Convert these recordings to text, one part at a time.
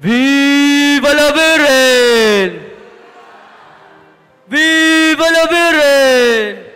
Viva la Virgen! Viva la Virgen!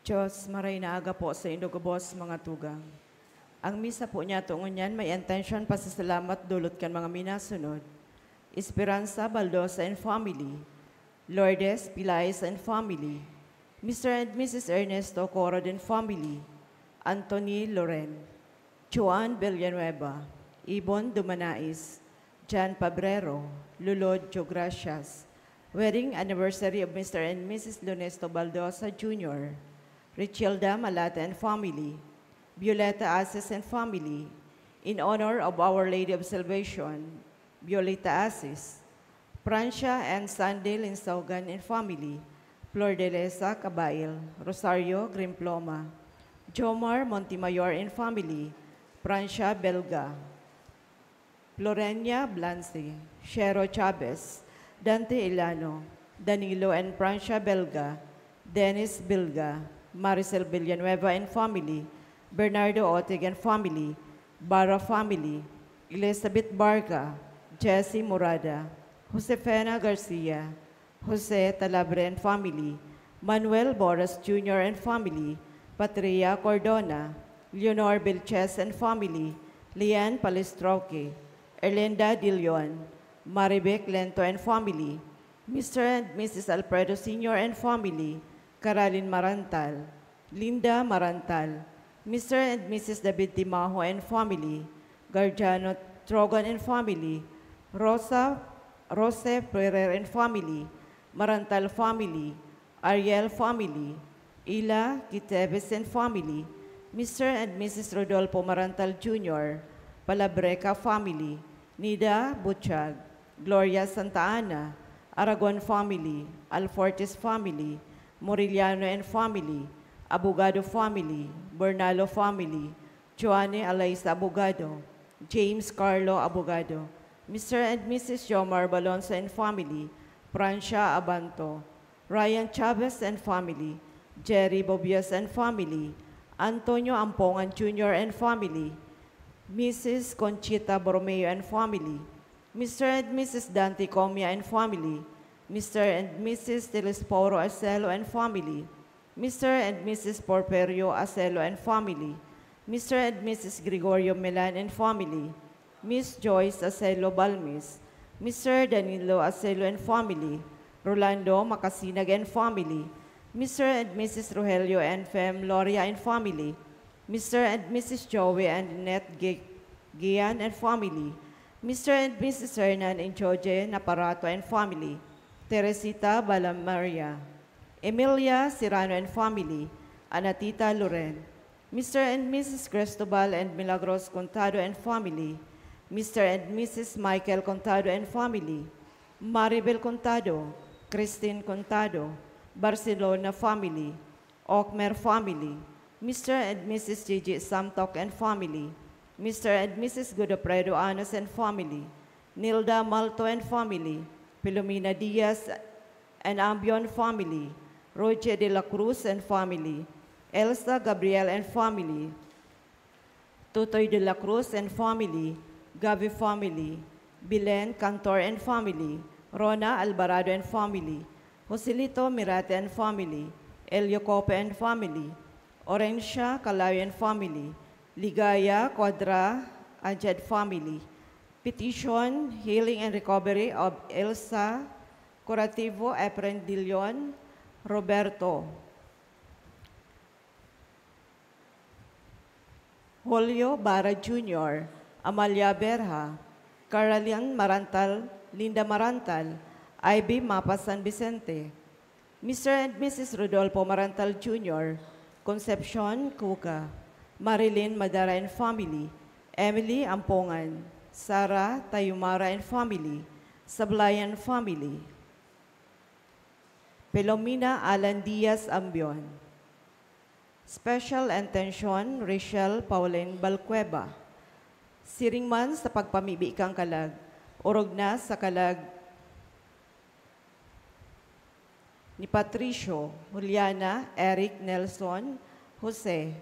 Diyos, maray na aga po sa indugubos mga tugang. Ang misa po niya tungon yan, may intention pasasalamat dulot kan mga minasunod. Esperanza Baldosa and family, Lourdes Pilaes and family, Mr. and Mrs. Ernesto Corod and family, Anthony Loren, Juan Villanueva, Ibon Dumanais, Jan Pabrero, Lulod Jogracias, wedding anniversary of Mr. and Mrs. Lonesto Baldosa Jr., Richelda Malata and family, Violeta Asis and family, in honor of Our Lady of Salvation, Violeta Asis, Francia and Sandil Insaugan and family, Flor de Lesa Cabail, Rosario Grimploma, Jomar Montemayor and family, Francia Belga, Florenia Blancy, Shero Chavez, Dante Ilano, Danilo and Francia Belga, Dennis Bilga, Maricel Villanueva and family, Bernardo Otig and family, Barra family, Elizabeth Barca, Jessie Murada, Josefina Garcia, Jose Talabre and family, Manuel Boras Jr. and family, Patria Cordona, Leonor Vilches and family, Lian Palistroque, Erlinda Dillon, Maribek Lento and family, Mr. and Mrs. Alfredo Sr. and family, Carolyn Marantal, Linda Marantal, Mr. and Mrs. David Timajo and family, Garjano Trogan and family, Rose Ferrer and family, Marantal family, Ariel family, Ila Quiteves and family, Mr. and Mrs. Rodolfo Marantal Jr., Palabreca family, Nida Butchag, Gloria Santa Ana, Aragon family, Alfortes family, Moriliano and family, Abogado family, Bernalo family, Joanne Alaisa Abogado, James Carlo Abogado, Mr. and Mrs. Jomar Balonso and family, Francia Abanto, Ryan Chavez and family, Jerry Bobias and family, Antonio Ampongan Jr. and family, Mrs. Conchita Borromeo and family, Mr. and Mrs. Dante Comia and family, Mr. and Mrs. Telesporo Acelo and family, Mr. and Mrs. Porperio Acelo and family, Mr. and Mrs. Gregorio Melan and family, Miss Joyce Acelo Balmis, Mr. Danilo Acelo and family, Rolando Macasinag and family, Mr. and Mrs. Rogelio and Fem Loria and family, Mr. and Mrs. Joey and Annette Gian and family, Mr. and Mrs. Hernan and George Naparato and family, Teresita Balamaria, Emilia Serrano and family, Anatita Loren, Mr. and Mrs. Cristobal and Milagros Contado and family, Mr. and Mrs. Michael Contado and family, Maribel Contado, Christine Contado, Barcelona family, Okmer family, Mr. and Mrs. Gigi Samtok and family, Mr. and Mrs. Godopredo Anas and family, Nilda Malto and family, Filomena Diaz and Ambion family, Roger de la Cruz and family, Elsa Gabriel and family, Tutoy de la Cruz and family, Gavi family, Bilen Cantor and family, Rona Alvarado and family, Joselito Mirate and family, Elio Cope and family, Orencia Calayo and family, Ligaya Quadra Ajed family, petition, healing and recovery of Elsa Curativo Aprendilion Roberto, Julio Barra Jr., Amalia Berha, Carolian Marantal, Linda Marantal, Ivy Mapa San Vicente, Mr. and Mrs. Rodolfo Marantal Jr., Concepcion Cuca, Marilyn Madara and family, Emily Ampongan, Sara Tayumara and family, Sablayan family, Pelomina Alan Diaz Ambion. Special intention, Rachel Pauline Balcueva. Siringman sa pagpamibi kang kalag, urog na sa kalag ni Patricio, Juliana, Eric Nelson, Jose,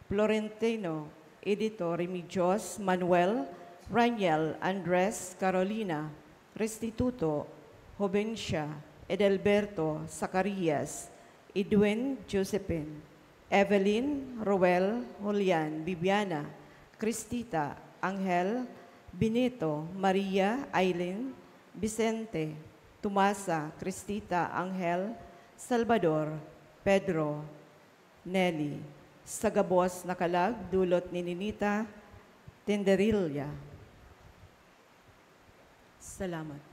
Florentino, Edito, Remedios, Manuel, Raniel, Andres, Carolina, Restituto, Jovencia, Edelberto, Zacarias, Edwin, Josephine, Evelyn, Roel, Julian, Bibiana, Cristita, Angel, Benito, Maria, Aileen, Vicente, Tomasa, Cristita, Angel, Salvador, Pedro, Nelly, Sagabos Nakalag, dulot ni Ninita, Tenderilla. Salamat.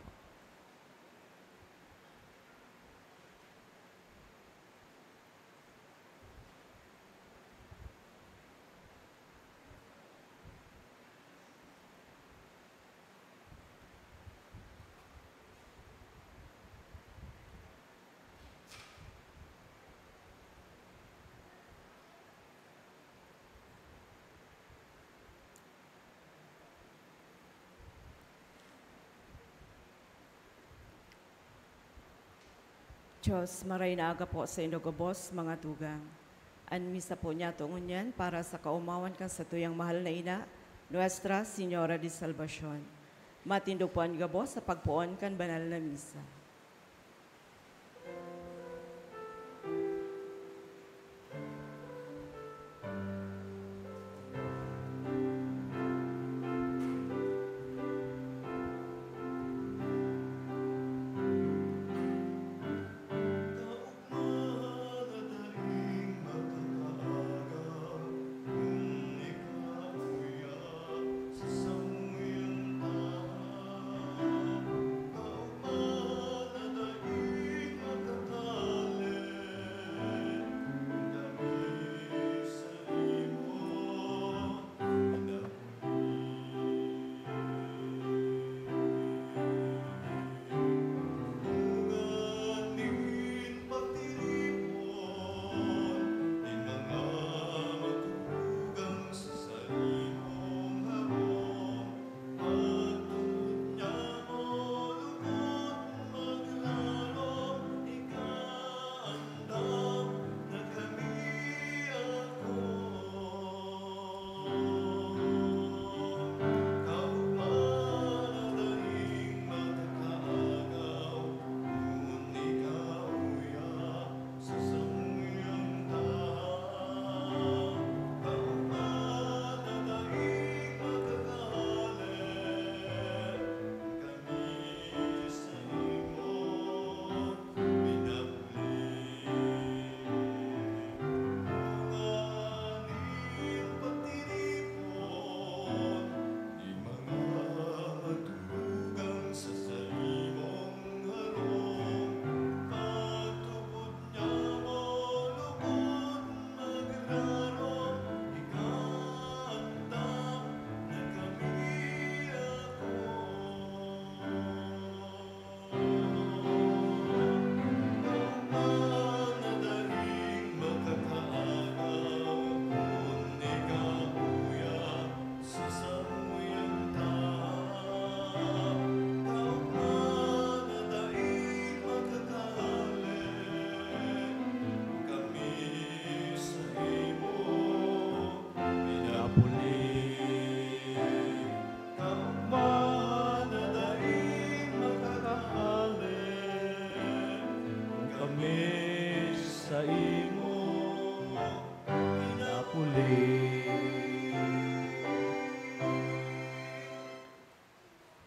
Diyos, maray na aga po sa inogobos, mga tugang. Anmisa po niya tungon yan para sa kaumawan kan sa tuyang mahal na ina, Nuestra Señora de Salvacion. Matindog po ang gabos sa pagpuon kan banal na misa.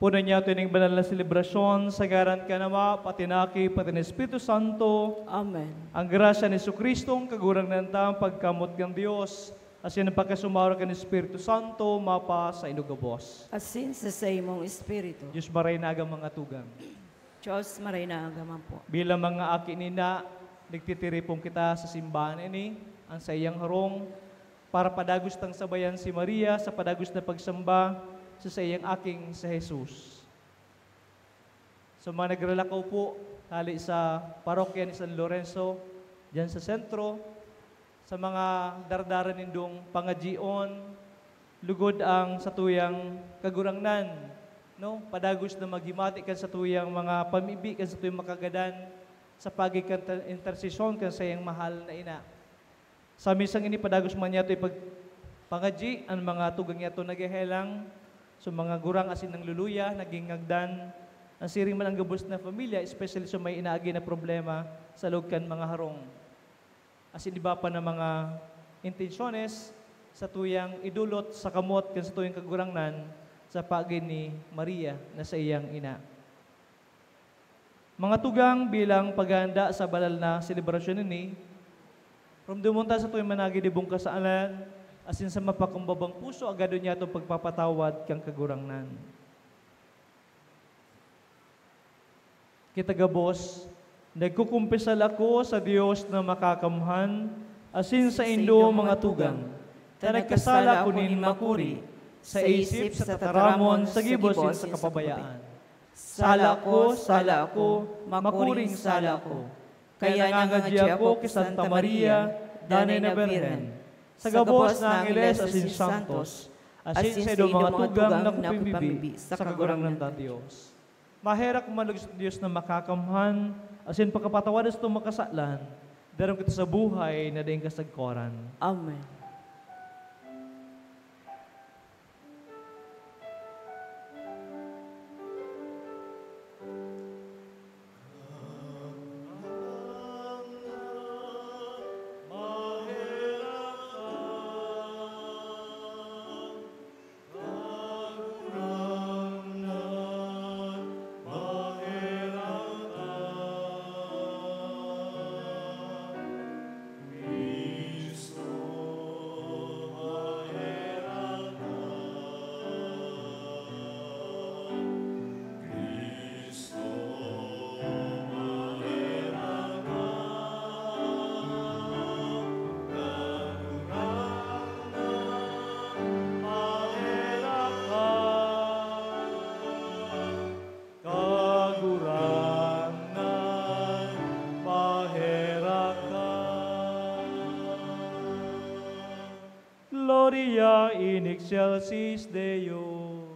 Puno niya ito yung banal na selebrasyon, sa garan ka nama, patinaki, pati ng Espiritu Santo, Amen. ang grasya ni Jesucristo, ang kagurang nantang pagkamot ng Diyos, asin ang pagkasumaro ka ng Espiritu Santo, mapa sa inugabos. Asin sa imong Espiritu. Diyos maray na agang mga tugang. Diyos maray na agaman po. Bilang mga aki nina, nagtitiripong kita sa simbahan ini, ang sa iyang harong, para padagos tang sabayan si Maria sa padagos na pagsamba sa iyang aking sa Jesus. So mga nagralakaw po, hali sa parokya ni San Lorenzo, dyan sa sentro, sa mga dardaran nindong pangajion, lugod ang satuyang kagurangnan, no? Padagos na maghimati kan sa tuyang mga pamibi, kan sa tuyang makagadan, sa pagi kan intersesyon kan sa iyang mahal na ina. Sa misang ini padagos man yato ipag pangaji, ang mga tugang yato nagahelang, so mga gurang asin ng luluya, naging ngagdan, ang siring man ang gabos na pamilya, especially sa may inaagi na problema sa lugkan mga harong. Asin iba pa na mga intensyones sa tuyang idulot sa kamot kan sa tuyang kagurangnan sa pagi ni Maria na sa iyang ina. Mga tugang bilang paghahanda sa banal na selebrasyon ini, from dumunta sa tuyang managi di bung kasaalan, asin sa mapakumbabang puso, agado niya itong pagpapatawad kang kagurangnan. Kita gabos, nagkukumpisal ako sa Diyos na makakamhan, asin sa indo mga tugang, ta nagkasala kunin makuri, sa isip, sa tataramon, sa gibos, sa kapabayaan. Sala ko, makuring sala ko. Kaya nangangadya ako kay Santa Maria, Danay na Berhen, sa gabos na Angeles asin Santos, asin sa mga tugang na kupimbibi sa kagurang ng Diyos. Maherak kumalog sa Diyos na makakamhan, asin pagkapatawadas itong makasaklan, darong kita sa buhay na daing kasagkoran. Amen. Gloria in excelsis Deo.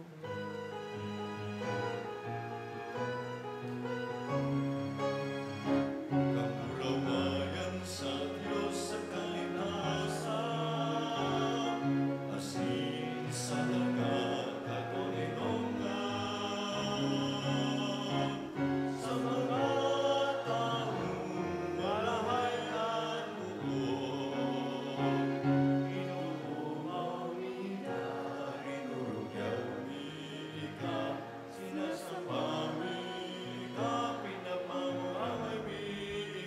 Kamurawayan sa Diyos sa kalinasan, asin sa mga katulinongan, sa mga taong malahayan buong, inuumaw niya, rinurugyaw ka, sinasapami ka, pinapamamay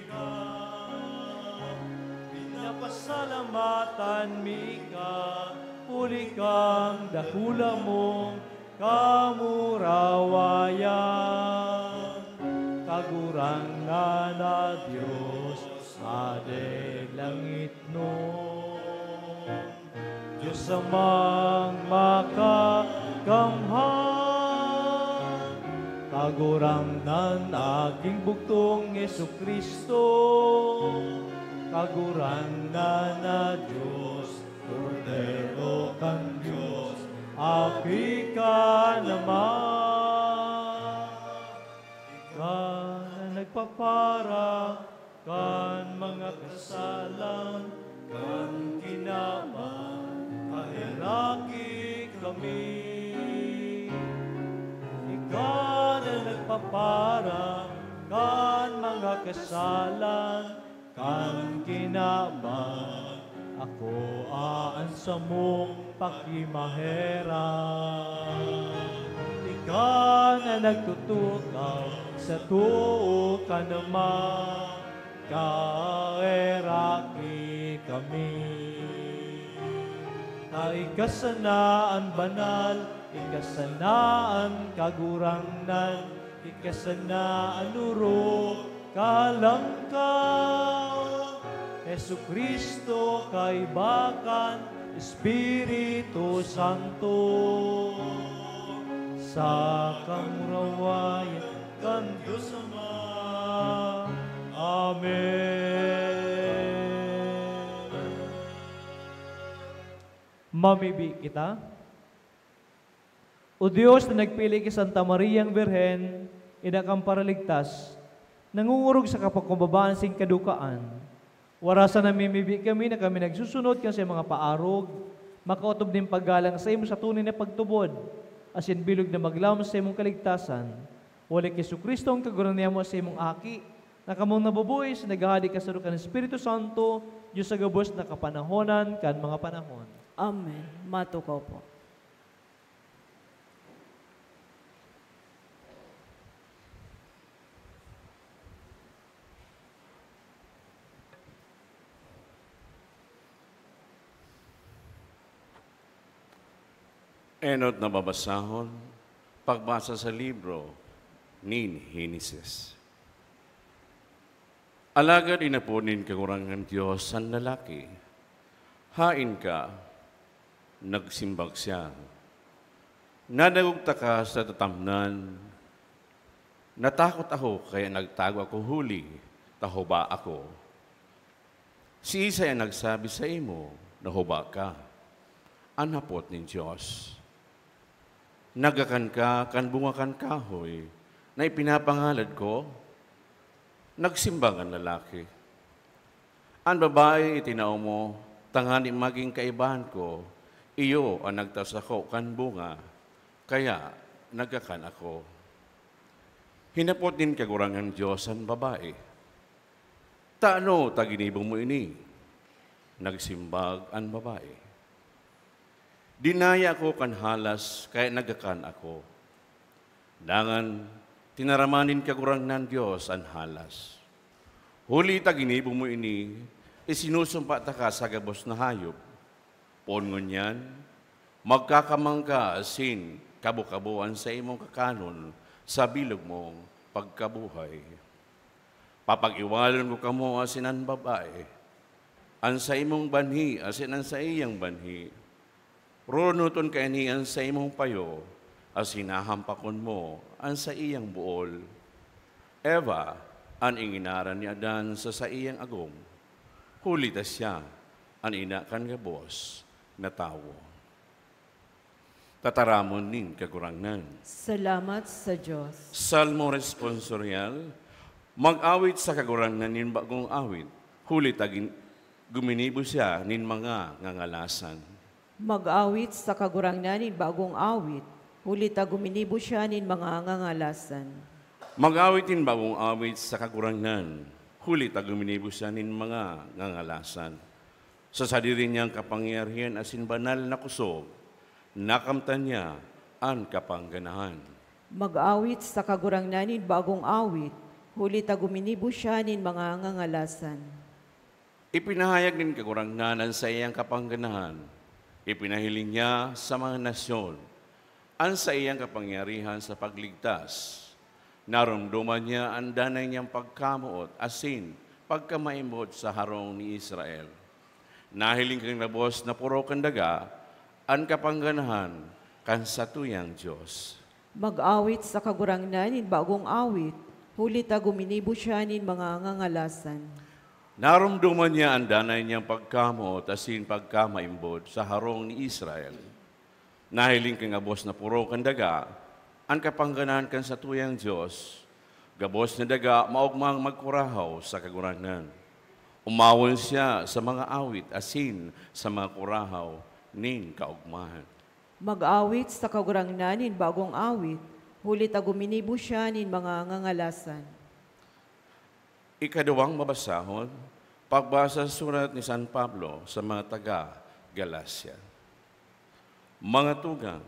ka, Pinapasalamatan mi ka, puli kang dakula mong kamurawayan. Kagurangan na Diyos, adeg langit nun. Diyos amang makakamhan, kagurangnan aking buktong Jesucristo. Kagurangnan na Diyos, Kordero kang Diyos, aki ka naman. Ikaw na nagpapara kan mga kasalan, kan kinaman, kahiraki kami. Ikaw na nagpapara kan mga kasalan, kan kinaman, ako aan sa mong pakimaheran. Ikaw nagtutukaw sa tuo ka naman, kaeraki kami. Ikasanaan banal, ikasanaan kagurangnan, ikasanaan uro kalangkaw. Jesu Kristo kaibakan, Espiritu Santo, sa kamurawayan kanto sama. Amen. Mamibi kita. O Diyos na nagpili kay Santa Mariang Birhen, ina kang paraligtas, nangungurog sa kapagkumbabaan sing kadukaan. Warasan na mimibi kami na kami nagsusunod kasi mga paarog, makautob din paggalang sa imo sa tunay na pagtubod, asin bilog na maglaom sa imong kaligtasan. Wala kay Kristo ang kaguraniya mo sa imong aki, na kamong nabubuhay sa naghahadi ka sa ng Espiritu Santo, Diyos sa gabos na kapanahonan kan mga panahon. Amen. Matukaw po. Enot na babasahon, pagbasa sa libro ni Henesis. Alagad inapunin kagurangan Diyos ang lalaki. Hain ka, nagsimbag siya. Nadagugta ka sa tatamnan. Natakot ako, kaya nagtago ako huli. Tahoba ako. Si Isa ay nagsabi sa imo, nahoba ka. Anapot ni Diyos. Nagakan ka, kan bungakan kahoy, na ipinapangalad ko, nagsimbang ang lalaki. Ang babae itinao mo, tangani maging kaibahan ko, iyo ang nagtas ako kan bunga, kaya nagakan ako. Hinapot din kagurangan Diyos ang babae. Taano taginibong mo ini? Nagsimbag ang babae. Dinaya ko kan halas, kaya nagakan ako. Dangan, tinaramanin kagurangnan Diyos ang halas. Huli taginibo mo ini, isinusumpa ta ka sa gabos na hayop. Pongon yan, magkakamangka asin kabukabuan sa imong kakanon sa bilog mong pagkabuhay. Papag-iwalan ko kamo asin ang babae, ang sa imong banhi asin ang sa iyang banhi. Runuton kainian sa imong payo, as hinahampakon mo ang sa iyang buol. Eva, ang inginaran ni Adan sa iyang agong. Hulita siya, ang ina kan gabos, na tawo. Tataramon nin kagurangnan. Salamat sa Diyos. Salmo responsorial, mag-awit sa kagurangnan nin bagong awit. Hulita guminibo siya nin mga ngangalasan. Mag-awit sa kagurangnanin bagong awit, hulita guminibo siya nin mga ngangalasan. Mag-awitin bagong awit sa kagurangnan, hulita guminibo siya nin mga ngangalasan. Sa sadiri niyang kapangyarihan asin banal na kusog, nakamtan niya ang kapangganahan. Mag-awit sa kagurangnanin bagong awit, hulita guminibo siya nin mga ngangalasan. Ipinahayag din kagurangnan sa iyang kapangganahan. Ipinahiling niya sa mga nasyon ang sa iyang kapangyarihan sa pagligtas. Naramdaman niya ang danay niyang pagkamuot, asin pagkamaimod sa harong ni Israel. Nahiling kang nabos na puro kandaga, ang kapangganahan kan satuyang Diyos. Mag-awit sa kagurangnanin bagong awit, hulita guminibo siya nin mga ngangalasan. Naramdaman niya ang danay niyang pagkamot asin pagkamaimbod sa harong ni Israel. Nahiling kang abos na puro kang daga, ang kapangganahan kan sa tuyang Diyos, gabos na daga maugmang magkurahaw sa kagurangnan. Umawon siya sa mga awit asin sa mga kurahaw ning kaugmahan. Mag-awit sa kagurangnanin bagong awit, hulita guminibo siya nin mga ngangalasan. Ikaduwang mabasahon, pagbasa sa surat ni San Pablo sa mga taga-Galacia. Mga tugang,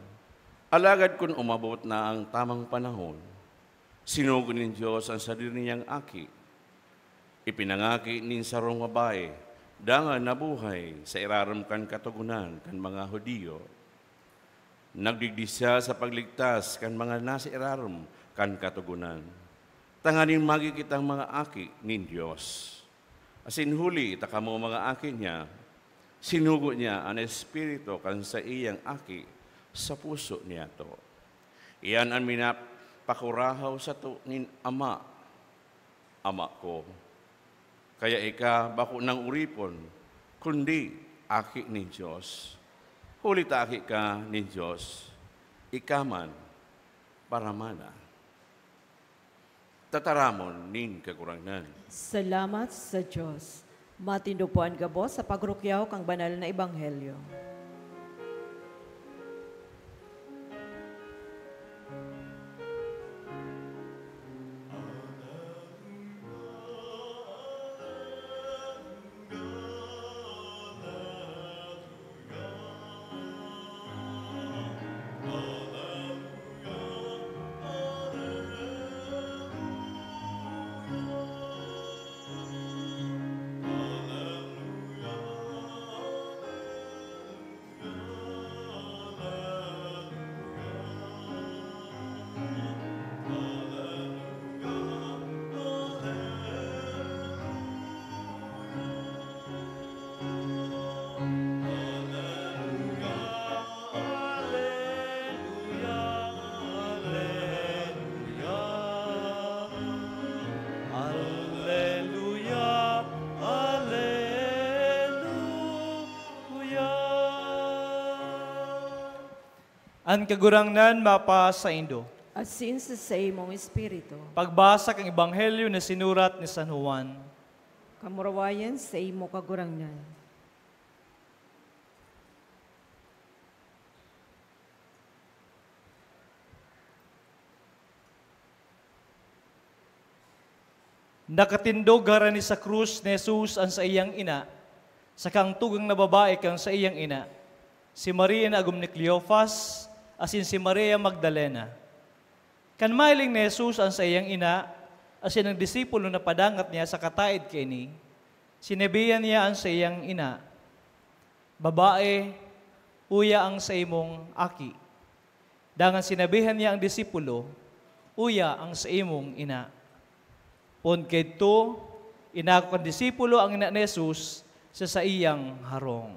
Alagad kung umabot na ang tamang panahon, sinugo ng Diyos ang sarili niyang aki. Ipinangaki nin sarong babae, dangan nabuhay sa iraram kan katugunan kan mga Hudiyo. Nagdigdi siya sa pagligtas kan mga nasa iraram kan katugunan. Tanganin magikitang mga aki nin Diyos. Asin huli, takamo mga aki niya, sinugo niya ang Espiritu kan sa iyang aki sa puso niya to. Iyan ang minapakurahaw sa to nin Ama, Ama ko. Kaya ika bako ng uripon, kundi aki ni Diyos. Huli ta aki ka ni Diyos, ikaman paramana. Tataramon nin kakurangnan. Salamat sa Diyos. Matindupuan ka po sa pagrukyaw kang banal na ebanghelyo. Ang kagurangnan mapa sa Indo. Asin sa imong espiritu, Pagbasa ng Ebanghelyo na sinurat ni San Juan. kamurawayan sa imo kagurangnan. Nakatindog garani sa krus ni Jesus ang sa iyang ina, sa kang tugang na babae kang sa iyang ina, si Maria na agum ni Cleophas, asin si Maria Magdalena. Kan mailing ni Jesus ang sa iyang ina, asin ang disipulo na padangat niya sa kataid kini, sinabihan niya ang sa iyang ina, babae, uya ang sa imong aki. Dangan sinabihan niya ang disipulo, uya ang sa imong ina. Pon kayto, inako kan disipulo ang ina ni Jesus sa iyang harong.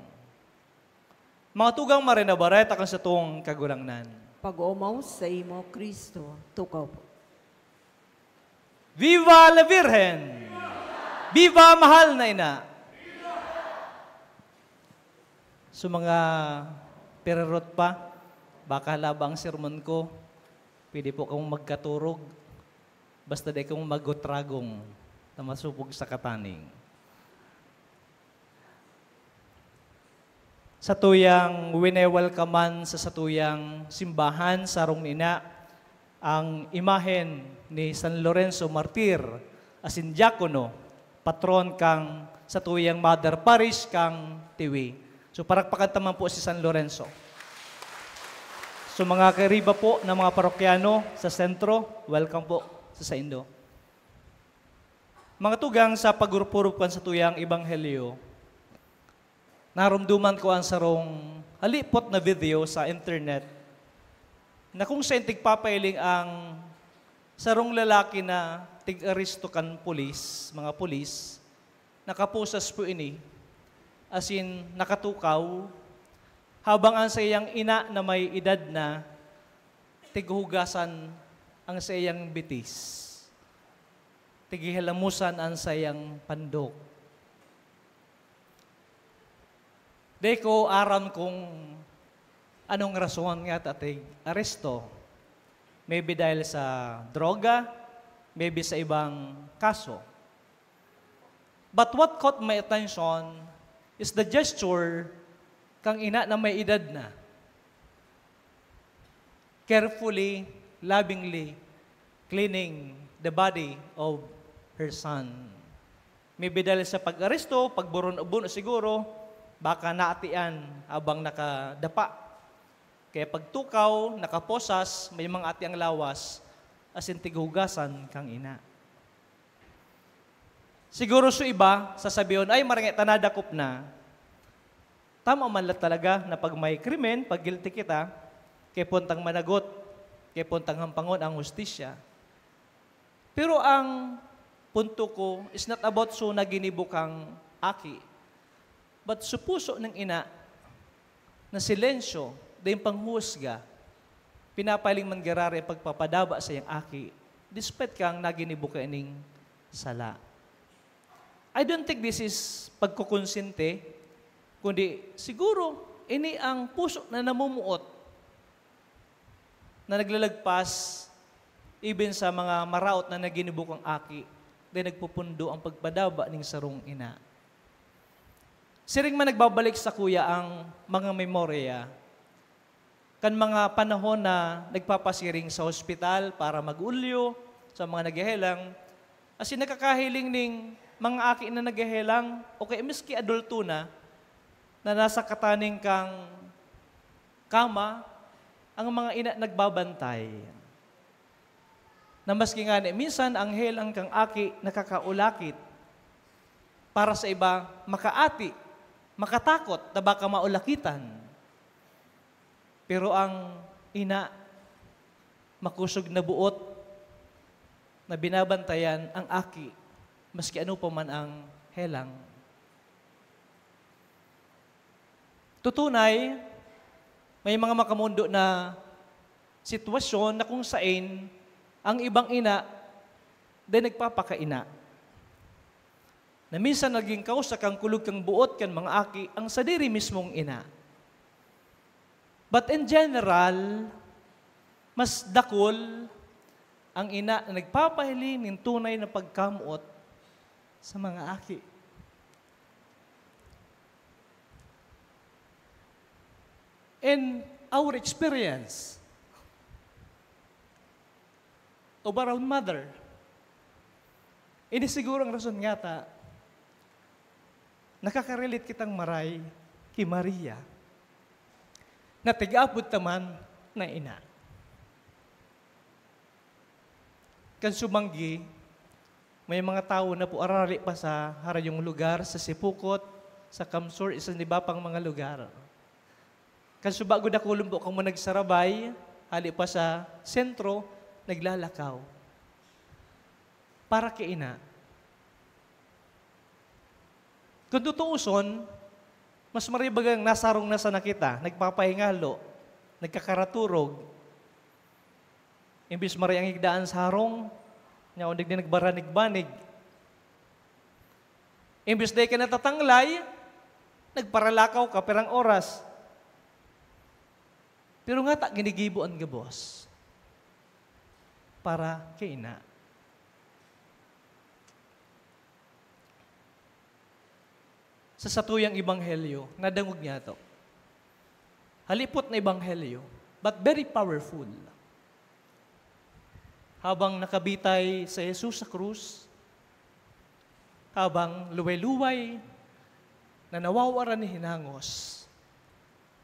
Mga tugang marinabareta kan sa tuong kagulangnan. Pag-umaw sa imo, Kristo, tukaw po. Viva la Virgen! Viva mahal na ina! So mga pererot pa, baka labang sermon ko, pwede po kang magkaturog, basta di kang magutragong na masupog sa kataning. Sa tuyang winewelkaman sa satuyang simbahan sa Rongnina, ang imahen ni San Lorenzo Martir, asin diakono, patron kang sa tuyang Mother Parish kang Tiwi. So parakpakan taman po si San Lorenzo. So mga kariba po na mga parokyano sa sentro, welcome po sa Indo. Mga tugang sa pagurpurupan sa tuyang ebanghelyo, narumduman ko ang sarong halipot na video sa internet na kung saan tigpapailing ang sarong lalaki na tig-aristo kan pulis, mga pulis, nakapusas po ini, as in nakatukaw, habang ang sa iyang ina na may edad na, tighugasan ang sa iyang bitis. Tigihalamusan ang sa iyang pandok. Di ko aram kung anong rason nga tatig aresto. Maybe dahil sa droga, maybe sa ibang kaso. But what caught my attention is the gesture kang ina na may edad na. Carefully, lovingly, cleaning the body of her son. Maybe dahil sa pag-aresto, pagburon-ubon siguro, baka naatian abang nakadapa. Kaya pagtukaw, nakaposas, may mga ati ang lawas, asin tigugasan kang ina. Siguro sa iba, sasabihin, ay marangay tanadakop na. Tama man lang talaga na pag may krimen, pag guilty kita, kaya puntang managot, kaya puntang hampangon ang hustisya. Pero ang punto ko is not about so na ginibukang aki, but sa puso ng ina, na silensyo, dahil panghuhusga, pinapaling manggarari pagpapadaba sa iyang aki, despite kang naginibuka ining sala. I don't think this is pagkukonsente, kundi siguro ini ang puso na namumuot na naglalagpas even sa mga maraot na naginibukang aki dahil nagpupundo ang pagpadaba ng sarong ina. Siring man nagbabalik sa kuya ang mga memorya kan mga panahon na nagpapasiring sa ospital para mag-ulyo sa mga naghehelang, asin nakakahiling ning mga aki na naghehelang o kaya miski adulto na nasa kataning kang kama, ang mga ina nagbabantay. Na maski nga minsan ang helang kang aki nakakaulakit para sa iba makaati, makatakot na baka maulakitan. Pero ang ina, makusog na buot na binabantayan ang aki, maski ano pa man ang helang. Tutunay, may mga makamundo na sitwasyon na kung saan ang ibang ina dahil nagpapakaina. Na minsan naging kausa kang kulog kang buot kan mga aki ang sadiri mismong ina. But in general, mas dakol ang ina na nagpapahiling ng tunay na pagkamuot sa mga aki. In our experience of our own mother, ini siguro ang rason nga ta, nakaka-relate kitang maray kay Maria, na tigaabot taman na ina. Kan sumanggi, may mga tao na po arari pa sa harayong lugar, sa Sipukot, sa Kamsur, isang iba pang mga lugar. Kan subago na kulumbo kang mo nagsarabay, hali pa sa sentro, naglalakaw. Para kay ina. Kung tutuuson, mas maribagang nasarong na sa nakita, nagpapahingalo, nagkakaraturog. Imbis mariyang higdaan sa harong, nyaundig din nagbaranig-banig. Imbis day ka natatanglay, nagparalakaw ka perang oras. Pero nga ta, ginigibuan ka, boss. Para kay ina. Sa satuyang ibanghelyo, nadangog niya ito. Halipot na ibanghelyo, but very powerful. Habang nakabitay sa Jesus sa krus, habang luway-luway na nawawara ni hinangos,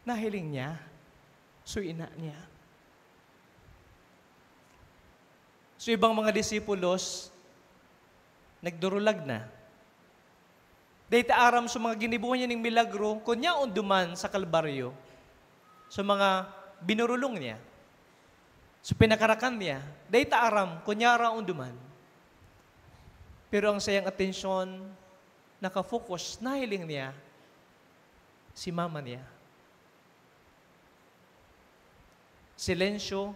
nahiling niya, ina niya. So ibang mga disipulos, nagdurulag na. Dahil aram sa mga ginibuhan niya ng milagro, kunya unduman sa Kalbaryo, sa mga binurulong niya, sa pinakarakan niya, dahil aram, kunya unduman. Pero ang sayang atensyon, nakafocus, nahiling niya, si mama niya. Silensyo,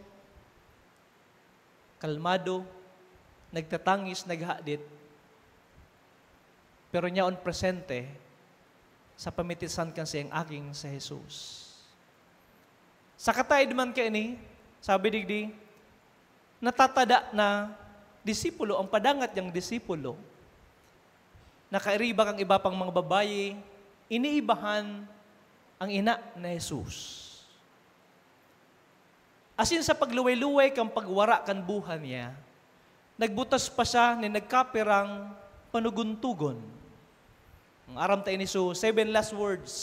kalmado, nagtatangis, naghadit, pero niya on presente sa pamitisan kan siyang aking sa Jesus. Sa katay man kay ni, sabi digdi, natatada na disipulo, ang padangat niyang disipulo, nakairiba kang iba pang mga babayi, iniibahan ang ina na Jesus. Asin sa pagluway-luway kang pagwara kan buhan niya, nagbutas pa siya ni nagkapirang panuguntugon. Ang aram tayo ni 7 last words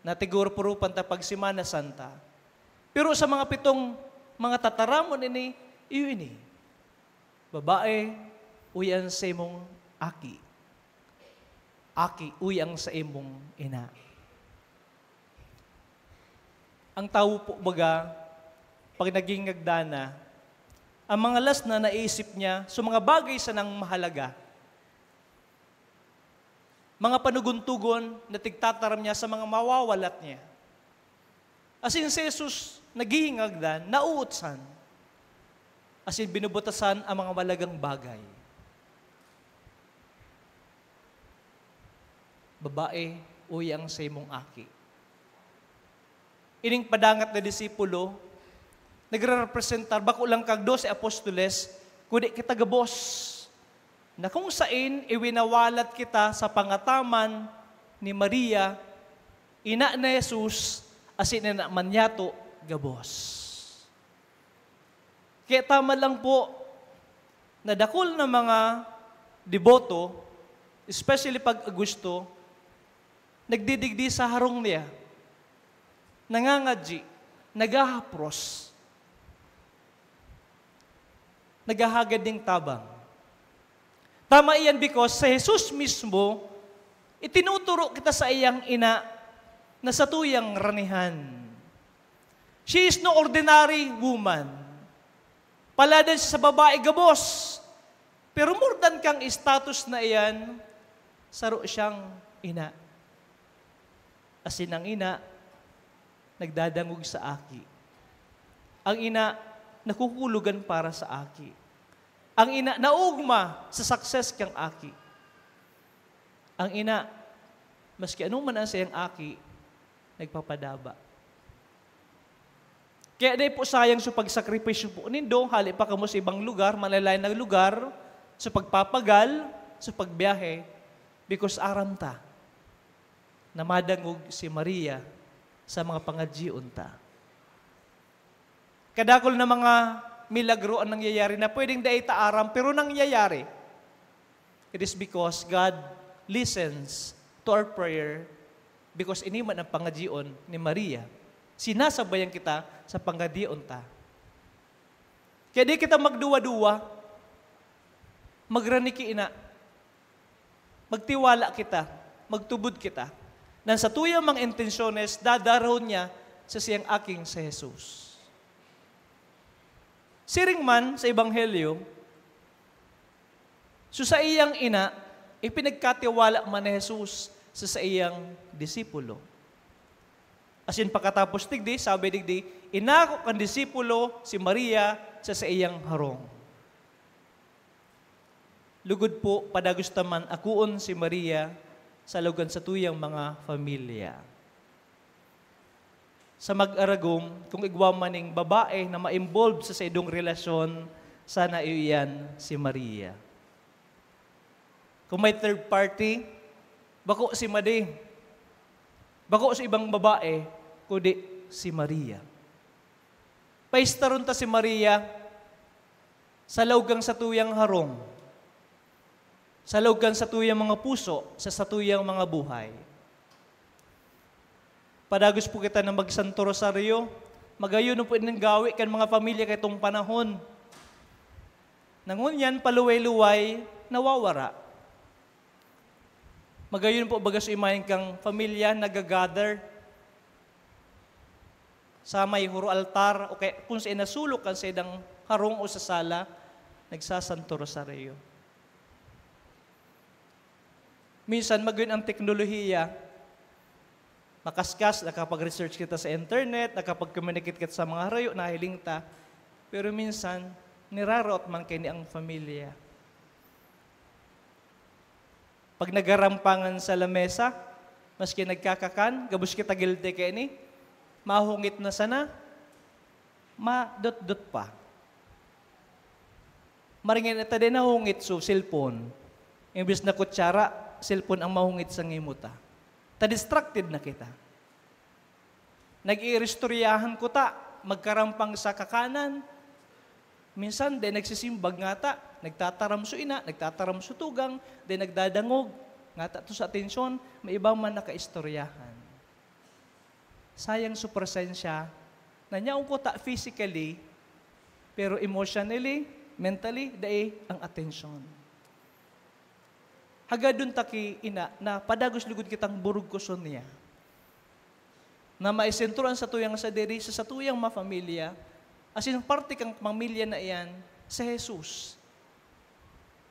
na tiguro puro panta pag Semana Santa. Pero sa mga pitong mga tataramon ini, iyo ini. Babae, uyan sa imong aki. Aki, uyang sa imong ina. Ang tao po baga, pag naging nagdana, ang mga last na naisip niya, so mga bagay sa nang mahalaga, mga panuguntugon na tigtataram niya sa mga mawawalat niya. As in, si Jesus, naghihingagdan, nauutsan. As in, binubutasan ang mga malagang bagay. Babae, uyang sa imong aki. Ining padangat na disipulo, nagre-representar, bako lang kag 12 apostoles, kundi kita gabos, na kung sain iwinawalat kita sa pangataman ni Maria, ina na Jesus, asin na manyato gabos. Kaya tama lang po, na dakol na mga deboto, especially pag Agosto, nagdidigdi sa harong niya, nangangadji, nagahapros, naghahagad ding tabang. Tama iyan because sa Jesus mismo, itinuturo kita sa iyang ina na sa tuyang ranihan. She is no ordinary woman. Paladan siya sa babae gabos. Pero more than kang status na iyan, saro siyang ina. Asin ang ina, nagdadangog sa aki. Ang ina, nakukulugan para sa aki. Ang ina, naugma sa success kang aki. Ang ina, maski anong man ang sayang aki, nagpapadaba. Kaya di po sayang sa pagsakripisyo po nindo, hali pa kamo sa ibang lugar, malalayan na lugar, sa pagpapagal, sa pagbiyahe, because aram ta, na madangog si Maria sa mga pangadjion ta. Kadakol na mga milagro ang nangyayari na pwedeng dahi taaram, pero nangyayari. It is because God listens to our prayer because iniman ang pangadjion ni Maria. Sinasabayan kita sa pangadjion ta. Kaya di kita magduwa-duwa, magraniki ina, magtiwala kita, magtubod kita, na sa tuyang mga intensyones, dadarahon niya sa siyang aking sa Jesus. Siring man sa Ebanghelyo, so sa iyang ina, ipinagkatiwala man ni Jesus sa iyang disipulo. As in, pagkatapos digdi, sabi digdi, ina ko kan disipulo si Maria sa iyang harong. Lugod po, padagustaman akuon si Maria sa lugan sa tuyang mga pamilya. Sa mag-aragom, kung igwa maning babae na ma-involve sa idong relasyon, sana iyan si Maria. Kung may third party, bako si Madi. Bako sa ibang babae, kundi si Maria. Paistaron ta si Maria sa laugang sa tuyang harong, sa laugang sa tuyang mga puso, sa tuyang mga buhay. Padagos po kita na magsanto rosaryo, magayon po ng gawi kan mga pamilya kay itong panahon. Nangunyan, paluway-luway, nawawara. Magayon po bagas imahin kang pamilya, nagagather sa may huro altar, o kaya kung sa inasulok kan sa idang harong o sa sala, nagsasanto rosaryo. Minsan, magayon ang teknolohiya, makaskas, nakapag-research kita sa internet, nakapag-communicate kita sa mga harayo, nahiling ta. Pero minsan, nirarot man kayo ni ang pamilya. Pag nagarampangan sa lamesa, maski nagkakakan, gabos kita guilty kayo ni, mahungit na sana, madot-dot pa. Maringin ito din nahungit so cellphone. Imbis na kutsara, cellphone ang mahungit sa ngimuta. Ta-distracted na kita. Nag-iristoryahan ko ta, magkarampang sa kakanan. Minsan, de nagsisimbag nga ta, nagtataram so ina, nagtataram so tugang, de nagdadangog. Nga ta to sa atensyon, may ibang man nakaistoryahan. Sayang sa presensya Nanyaon ko ta physically, pero emotionally, mentally, dae ang attention. Hagadun taki ina, na padagos lugod kitang burug kuson niya. Na maisentruan sa tuyang sa diri, sa tuyang mapamilya, as in parte kang pamilya na iyan, sa Jesus.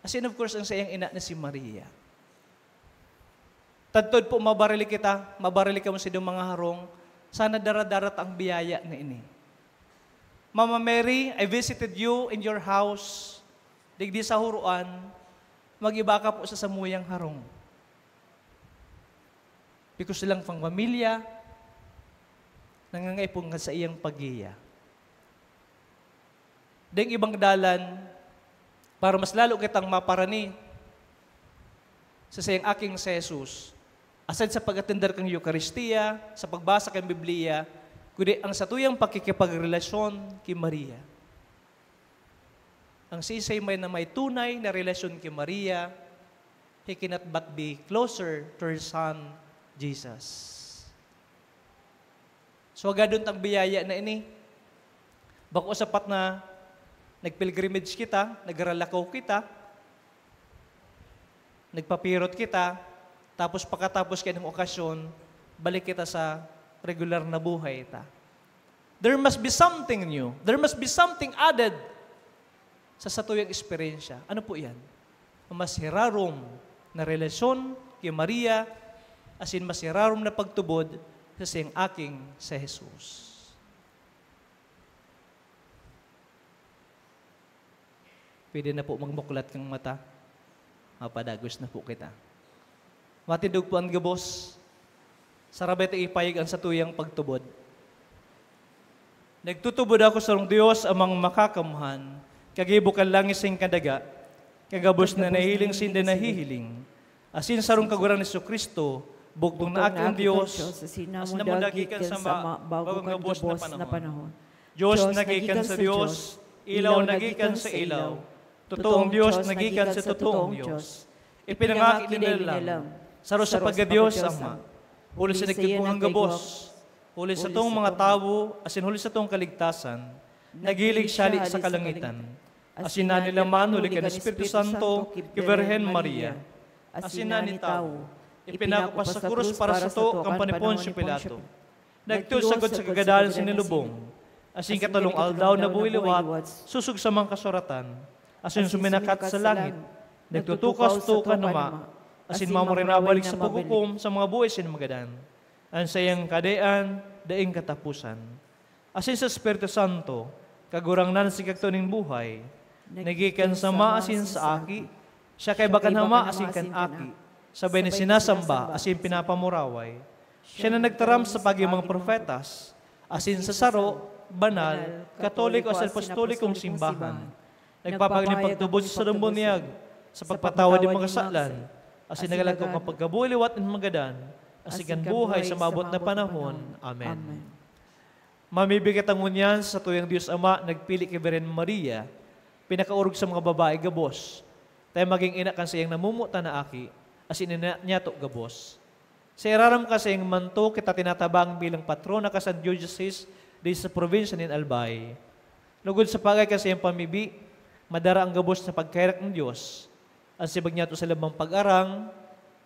As in of course, ang sayang ina na si Maria. Tadtod po, mabarili ka mo sa iyong mga harong, sana daradarat ang biyaya na ini. Mama Mary, I visited you in your house, digdi sa huruan, mag-iba ka po sa samuyang harong. Because silang pang pamilya, nangangaipong ka sa iyang pagiya. Ding ibang dalan, para mas lalo kitang maparani sa sayang aking sa Jesus, aside sa pag-atender kang Eucharistia, sa pagbasa kang Biblia, kundi ang satuyang pakikipagrelasyon kay Maria. Ang sisay may na may tunay na relasyon kay Maria, he cannot but be closer to her Son, Jesus. So agadon tang biyaya na ini, bako sapat na nagpilgrimage kita, nagralakaw kita, nagpapirot kita, tapos pagkatapos kayo ng okasyon, balik kita sa regular na buhay ta. There must be something new. There must be something added sa satuyang eksperyensya. Ano po yan? Mas hirarom na relasyon kay Maria, as in mas hirarom na pagtubod sa siyang aking sa Jesus. Pwede na po magmuklat kang mata. Mapadagos na po kita. Matindog po ang gabos. Sarabay ipayag ang satuyang pagtubod. Nagtutubod ako sa Diyos amang makakamuhan, kagibukan langis sing kadaga, kagabos na nahiling sinda nahihiling. Asin sarong kaguran ni Kristo, bugbong na akong Diyos, as namudagikan sa bagong gabos na panahon. Diyos nagikan sa Diyos, ilaw nagikan sa ilaw, totoong Diyos nagikan sa totoong Diyos. Ipinangaki nilalang, saro sa pagka-Diyos Ama, huli sa nagkipungang gabos, huli sa tong mga tao, asin huli sa tong kaligtasan, nagilig sali sa kalangitan. Asin na nila man, huli ka ng Espiritu Santo, kay Virgen Maria. Asin na ni tao, ipinakupas sa krus para sa to, kang panipon si Pilato. Nagtusagod sa kagadalan sinilubong, asin katalong aldaw na buwiliwat, susug sa mga kasuratan, asin suminakat sa langit, nagtutukas to kanama, asin mamurinabalik sa paghukom sa mga buhay sinamagadan. Ang sayang kadean, daing katapusan. Asin sa Espiritu Santo, kagurang nan si kagtuning buhay, nagikan sa maasin sa aki, siya kay bakan hama asin kan aki, sabay ni sinasamba asin pinapamuraway. Siya na nagtaram sa pagi mga profetas, asin sa saro, banal, katoliko at apostolikong simbahan. Nagpapagaling pagtubod sa lumbonyag, sa pagpatawad ng mga kasalan, asin nagalagkong ang pagkabuliwat ng magadan, asigan buhay sa mabot na panahon. Amen. Mamibigit ang unyan sa tuyang Diyos Ama, nagpili kay Virgen Maria, pinakaurog sa mga babae gabos, tayo maging ina kan sa iyang namumuta na aki, asin ina niya to gabos. Sa iraram ka sa iyang manto, kita tinatabang bilang patrona ka sa diocese di sa probinsya ng Albay. Lugod sa pagay ka sa iyang pamibi, madara ang gabos sa pagkairak ng Diyos, ang sibag niya to sa labang pag-arang,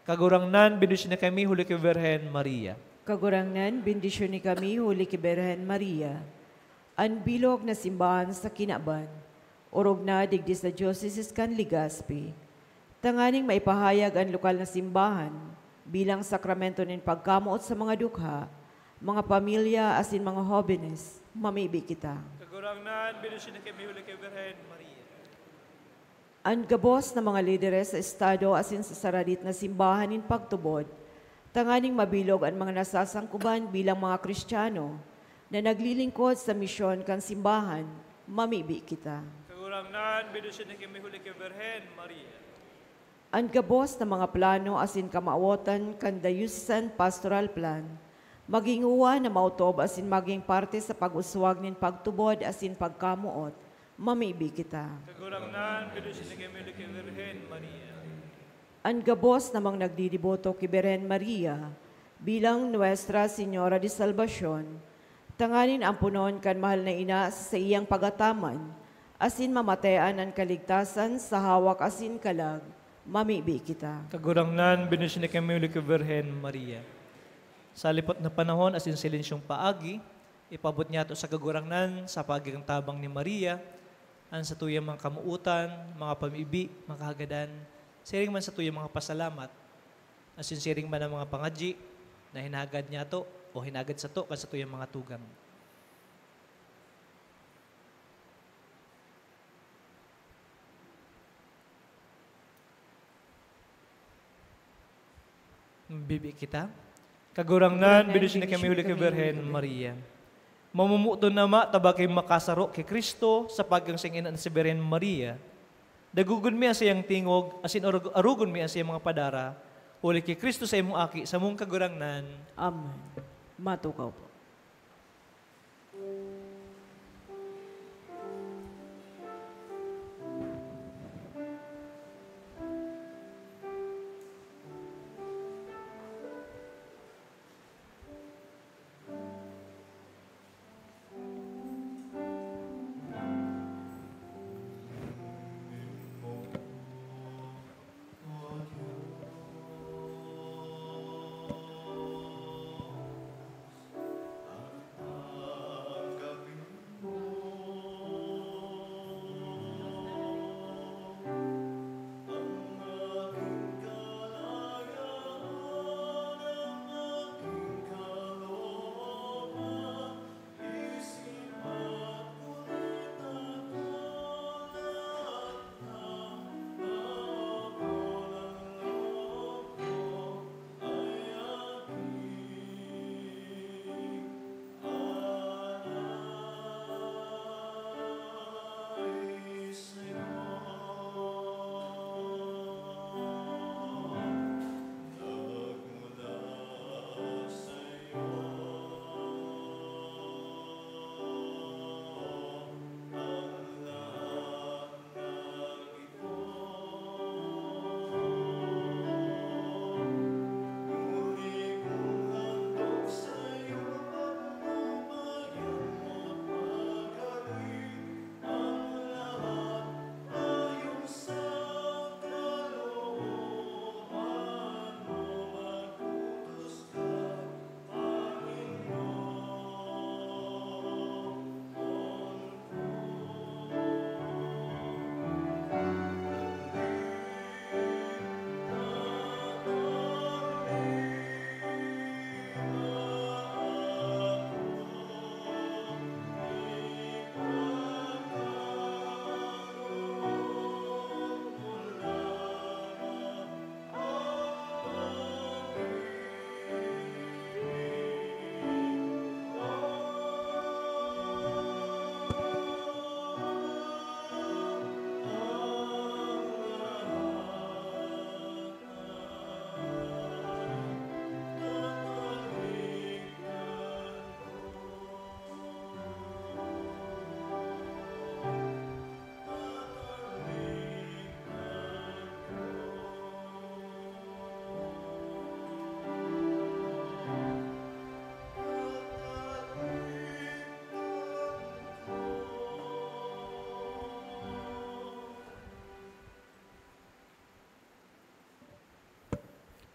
kagurang nan, bindusyon na kami, huli kay Virgen Maria. Kagurang nan, bindisyon ni kami, huli kay Virgen Maria. Ang bilog na simbahan sa Kinaban, urog na digdi sa Diocese kan Legazpi. Tanganing maipahayag ang lokal na simbahan bilang sakramento ng pagkamuot sa mga dukha, mga pamilya asin mga hobenes, mamibi kita. Kagurang nan, bindusyon na kami, huli kay Virgen Maria. Ang gabos na mga lideres sa estado asin sa saradit na simbahan in pagtubod, tanganing mabilog ang mga nasasangkuban bilang mga Kristiyano na naglilingkod sa misyon kan simbahan, mamibi kita. Kagurang nan, bindusyon na kami, huli kay Virgen Maria. Ang gabos na mga plano asin kamaawotan kan dayusan pastoral plan, maging uwa na mautob asin maging parte sa pag-uswag nin pagtubod asin pagkamuot, mamibi kita. Kagurang nan, bindusyon na kami, huli kay Virgen Maria. Ang gabos namang nagdidiboto kay Virgen Maria bilang Nuestra Señora de Salvacion, Tanganin ang punon kan mahal na ina sa iyang pagataman, asin mamatayan ang kaligtasan sa hawak asin kalag, mamibi kita. Kagurangnan, binusyon ni kami uli Birhen Maria. Sa lipat na panahon, asin silensyong paagi, ipabot niya ito sa kagurangnan sa pagigang tabang ni Maria, ang sa tuyang mga kamuutan, mga pamibi, mga kahagadan, siring man sa tuyang mga pasalamat, asin siring man ang mga pangadji, na hinagad niya to, o hinagad sa to, kan sa tuyang mga tugang. Bibi kita. Kagurangnan, binusyon ni kami uli Birhen Maria. Mamumuto na tabakay makasaro kay Kristo sa paggang singinan si Birhen Maria. Dagugon mi ang siyang tingog, asin arugon mi ang siyang mga padara, uli kay Kristo sa imong aki, sa mong kagurangnan. Amen. Matukaw po.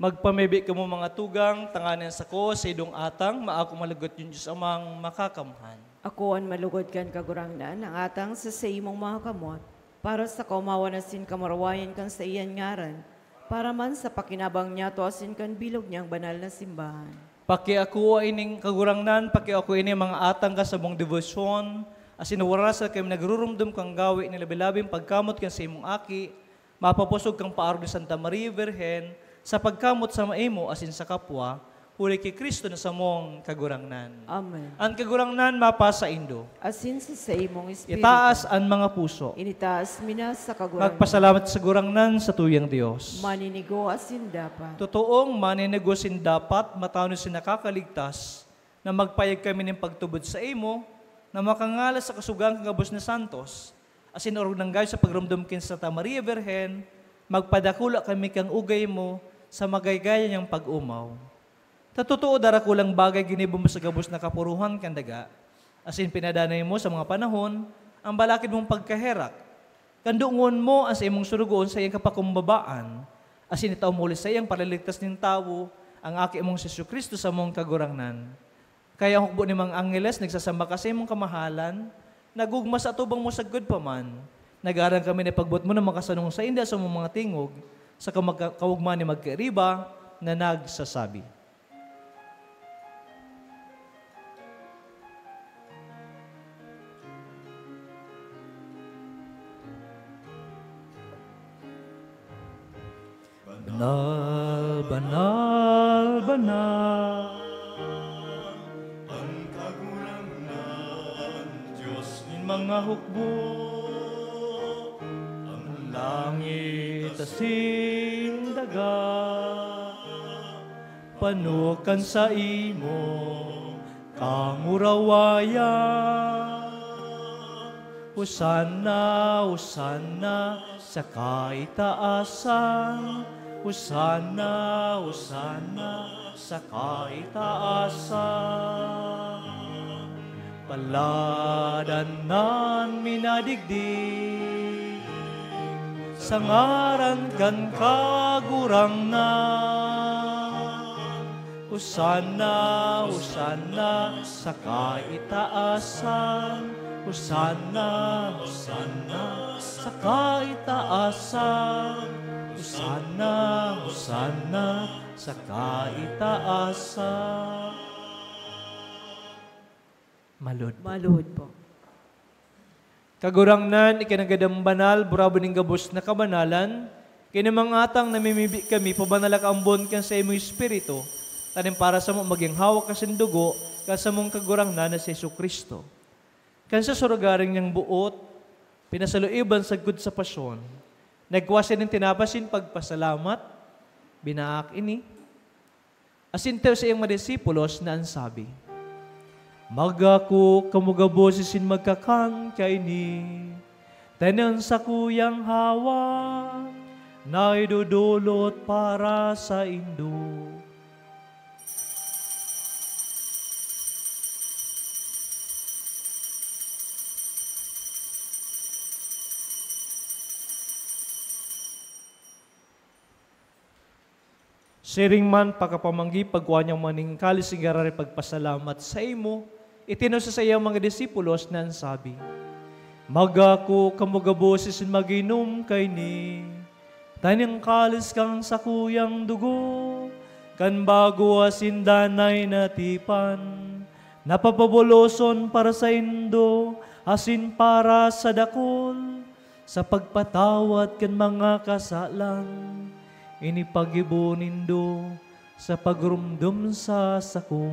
Magpamibi ka mo mga tugang, tanganan sa ko, sa idong atang, maako malagot yung Diyos amang makakamhan. Ako ang malugod kan kagurangnan, ang atang sa imong mga kamot, para sa kaumawa na sin kamarwayan kan sa iyan ngaran, para man sa pakinabang niya to asin kan bilog niyang banal na simbahan. Paki ako ining kagurangnan, paki ako ining mga atang ka sa mong devosyon, asin waras sa kayo nagrurumdum kang gawi ni labi-labing pagkamot kan sa imong aki, mapapusog kang paarog ni Santa Maria Virgen, sa pagkamot sa maimo asin sa kapwa, huli kay Kristo na sa mong kagurangnan. Amen. Ang kagurangnan mapasa indo. Asin sa imong espiritu. Itaas ang mga puso. Initaas mina sa kagurangnan. Magpasalamat sa gurangnan sa tuyang Diyos. Maninigo asin dapat. Totoong maninigosin dapat matawno si nakakaligtas na magpayag kami ng pagtubod sa imo na makangalas sa kasugang kagabos na santos asin orog ng gayo sa pagramdam kin sa Santa Maria Virgen magpadakula kami kang ugay mo sa magaygaya niyang pag-umaw. Totoo dara kulang bagay ginibom mo sa gabos na kapuruhan kandaga. Asin pinadanay mo sa mga panahon, ang balakid mong pagkaherak. Kandungon mo ang sa imong surugoon sa iyang kapakumbabaan. Asin itaw muli sa iyang palaligtas ng tao, ang aki mong Jesu Kristo sa mong kagurangnan. Kaya ang hukbo ni mga angeles, nagsasamba ka sa imong kamahalan, nagugma sa atubang mo sagod pa man. Nag-aaral kami na pagbot mo na makasanong sa inda sa mga tingog, sa kawugman ni magkairiba na nagsasabi. Banal, banal, banal. Ang kagurangan, Diyos ni Mga hukbo, ang langit asin daga, panukan sa imo, kangurawaya. Hosana, Hosana, sa kaitaasan. Hosana, Hosana, sa kaitaasan. Paladanan minadigdig, sa ngaran kan kagurangnan. Hosana, Hosana, sa kaitaasan. Hosana, Hosana, sa kaitaasan. Hosana, Hosana, sa kaitaasan. Malod. Malud po. Kagurangnan, ikinagadang banal, burabo ning gabos na kabanalan, kinamangatang namimibi kami, pabanala ka ambon kan sa imo espiritu, tanim para sa mo maging hawak ka sindugo, sa mong kagurangnan na si Jesu Kristo. Kan sa surugaring niyang buot, pinasaluiban sa gud sa pasyon, nagkwasi ng tinapasin pagpasalamat, binaak ini, asintew sa iyang madisipulos na ansabi, Magako kamugabosisin magkakan kay ni, tanan sa kuyang hawa, na idudulot para sa indo. Siring man pagkapamanggi pagkuha niyang maning kalisigara pagpasalamat sa imo, itinusa sa iyang mga disipulos na sabi, Magako kamugaboses maginom kay ni, tanyang kalis kang sa kuyang dugo, kan bago asin danay natipan, napapabuloson para sa indo, asin para sa dakol, sa pagpatawad kan mga kasalang, inipagibo nindo sa pagrumdum sa sako.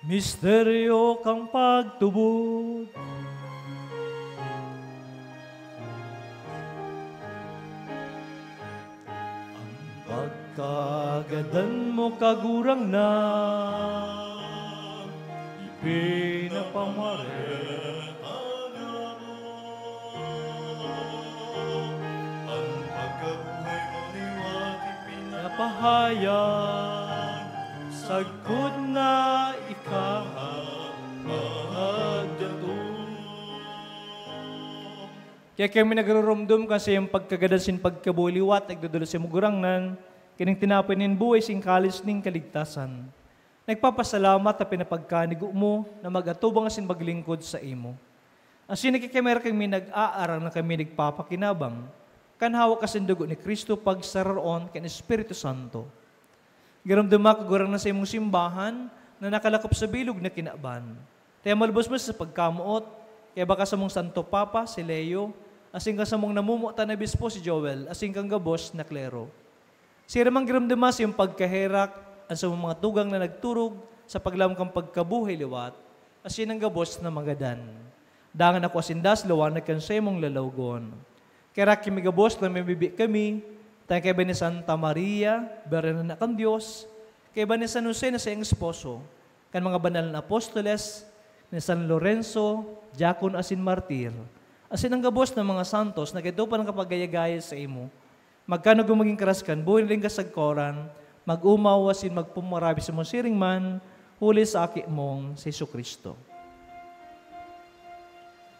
Misteryo kang pagtubod, pagkagadan mo kagurang na, ipinapamare. ang pagkabuhay mo liwati Napahayag, sagkod na Kaya kami nagrurumdum kasi yung pagkagadasin pagkabuliwat, nagdudalo sa mugurangnan, kining tinapinin buhay sing kalis ning kaligtasan. Nagpapasalamat na pinapagkanigo mo na mag-atubang asin maglingkod sa imo. Asin nakikamera kami nag-aaral na kami nagpapakinabang, kanhawak asin dugo ni Kristo pagsararon kan Espiritu Santo. Giramdama kagurang na sa imong simbahan na nakalakop sa bilog na kinaban. Kaya malbos mo sa pagkamuot, kaya baka sa mong Santo Papa, si Leo, asing ka sa mong namumuta na bispo si Joel, asing kang gabos na klero. Sira mang giramdamas yung pagkaherak, ang sa mga tugang na nagturog sa paglamkang pagkabuhay liwat, asin ang gabos na magadan. Dangan ako asindas, lawanag kan sa imong lalawgon. Kaya kimi gabos na may bibi kami, tayo kay ni Santa Maria, Berena na kang Diyos, kay ba ni San Jose na siyang esposo, kan mga banal na apostoles, ni San Lorenzo, Diakon asin Martir, asin ang gabos ng mga santos, na kito pa ng kapagayagaya sa imo, magkano gumaging karaskan, buhin rin kasagkoran, mag-umaw asin magpumarabi sa mong siring man, huli sa aki mong si Kristo.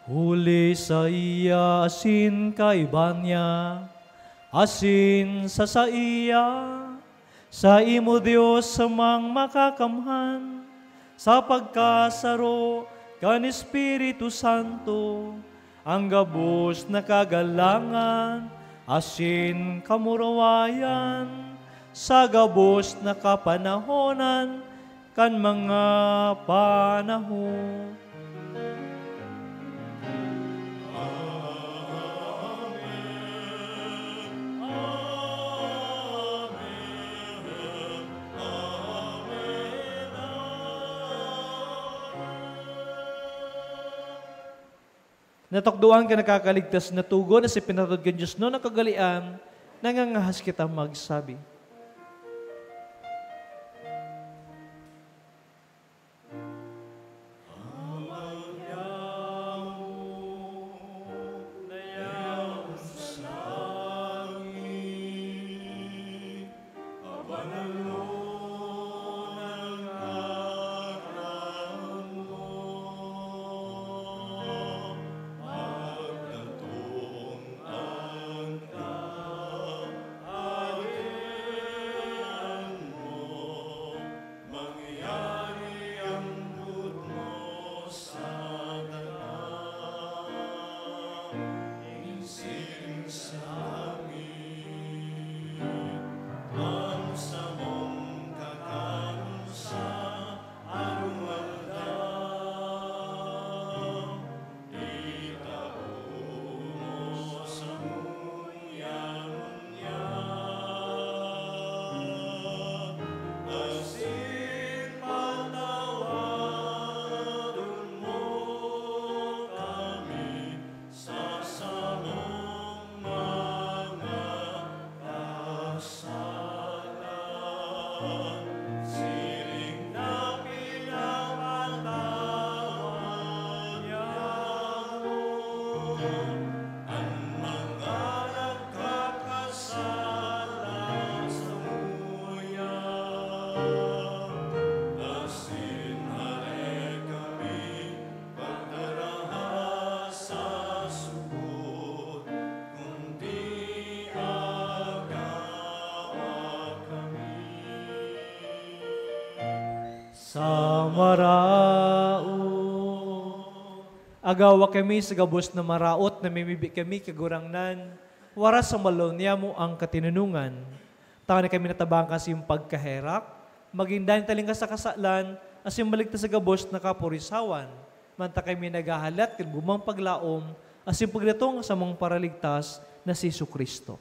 Huli sa iya asin kaiban niya, asin sa iya, sa imo Diyos samang makakamhan, sa pagkasaro kan Espiritu Santo, ang gabos na kagalangan, asin kamurawayan, sa gabos na kapanahonan, kan mga panahon. Natakduan ka nakakaligtas na tugon na si pinatod ka Diyos no nakagalian, nangangahas kita magsabi. Sa marao, agawa kami sa gabos na maraot na mimibi kami kagurangnan, wara sa malon niya mo ang katinunungan. Taka na kami natabang kasi yung pagkaherak, maging dahil taling ka sa kasalan, as yung maligtas sa gabos na kapurisawan. Manta kami nagahalat, kag bumang paglaom, as yung pagdatong sa mga paraligtas na si Kristo.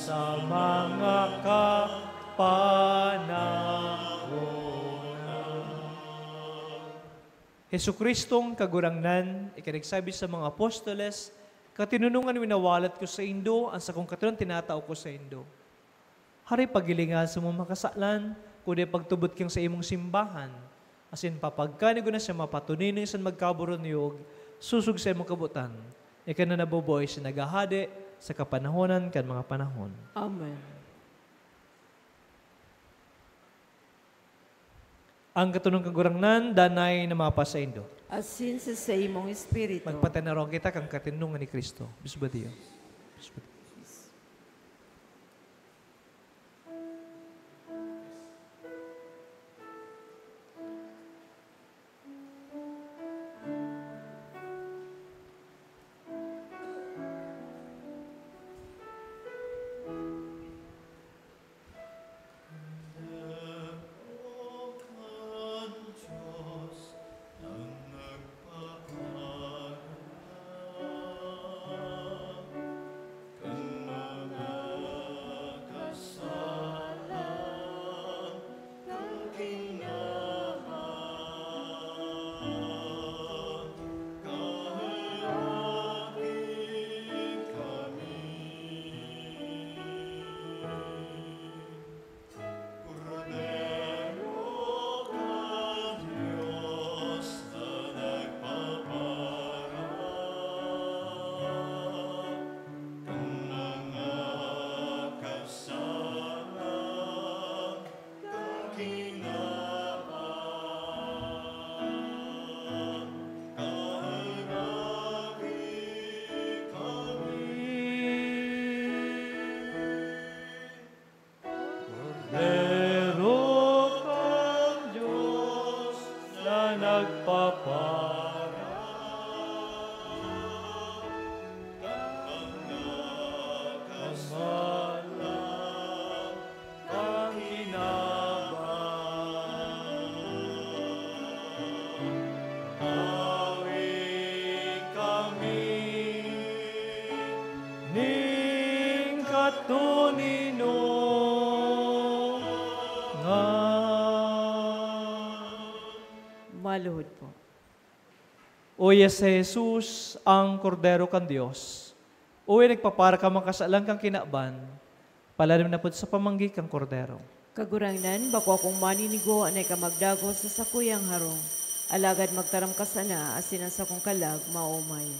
Sa mga kapanahon. Jesukristong kagurangnan, ikinagsabi sa mga apostoles, katinunungan winawalat ko sa Indo, ang sa kong katunan tinatao ko sa Indo. Hari pagilingan sa mga makasalan, kundi pagtubot kang sa imong simbahan, asin papagkanig na siya mapatunin sa magkaburoniyog, susug sa imong kabutan, ikan na nabuboy sa nagahade, sa kapanahonan kan mga panahon. Amen. Ang katunong kagurangnan, danay na mapa sa Indo. Asin sa imong espiritu. Magpatanarong kita kang katinungan ni Kristo. Bisbadiyo. Bisbadiyo. Cordero kang Diyos na nagpapara. Kamalang kang hinabang. Awing kami ning katunino nga. Maluhod po. Uya si Jesus ang kordero kan Dios. Uy, nagpapara ka makasalang kang kinaban. Palalim na po sa pamanggi kang kordero. Kagurangnan, bako akong maninigo anay ka magdago sa sakuyang harong. Alagad magtaram ka sana, asinan sa kong kalag, maumay.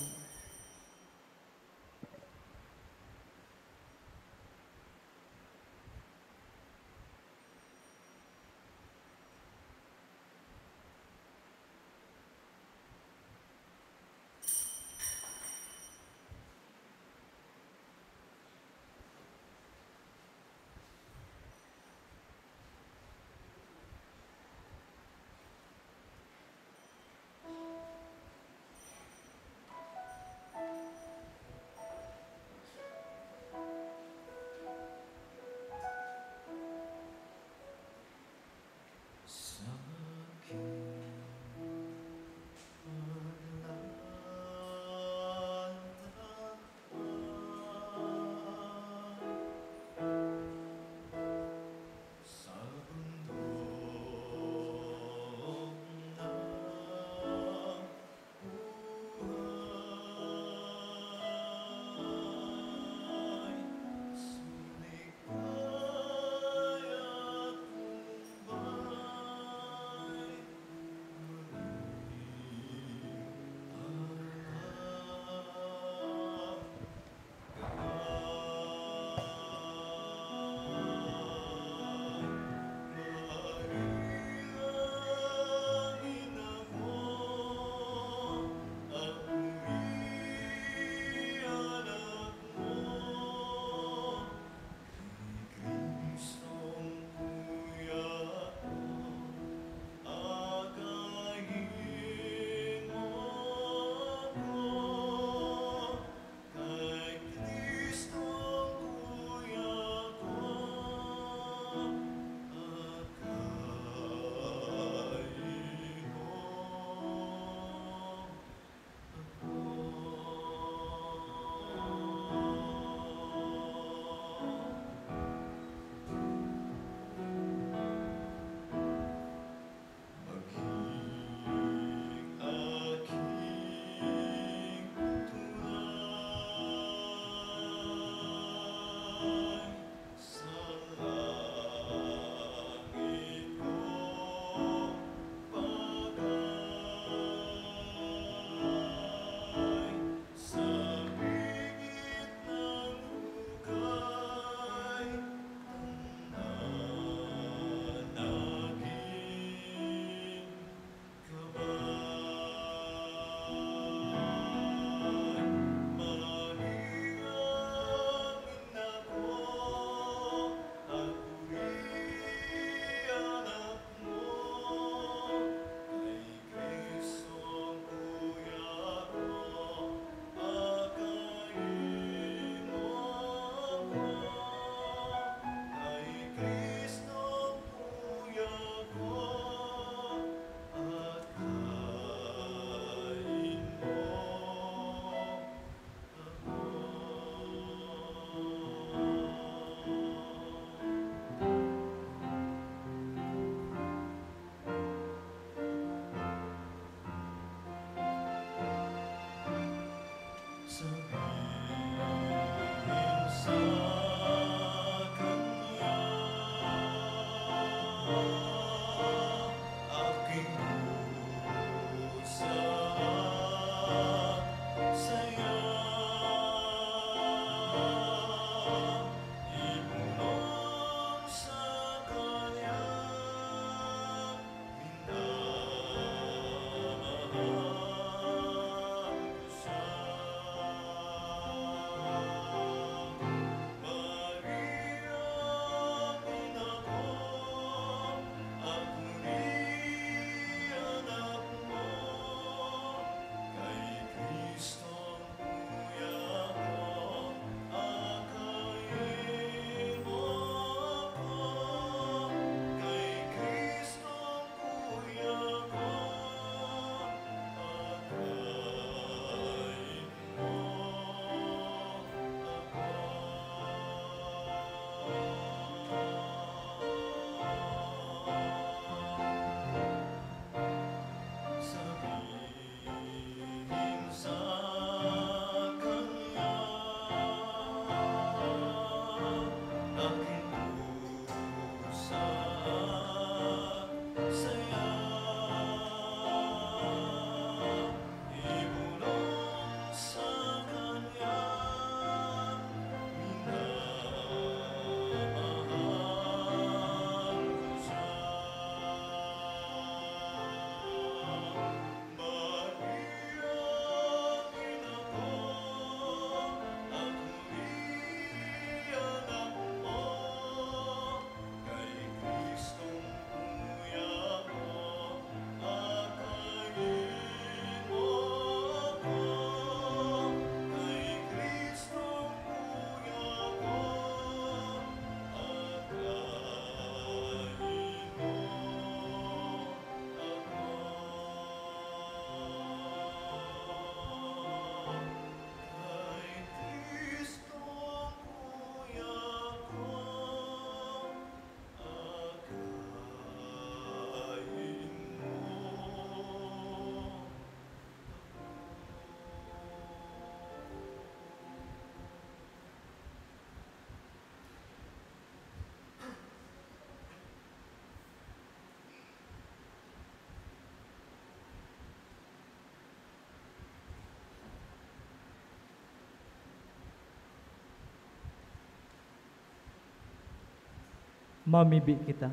mamibi kita.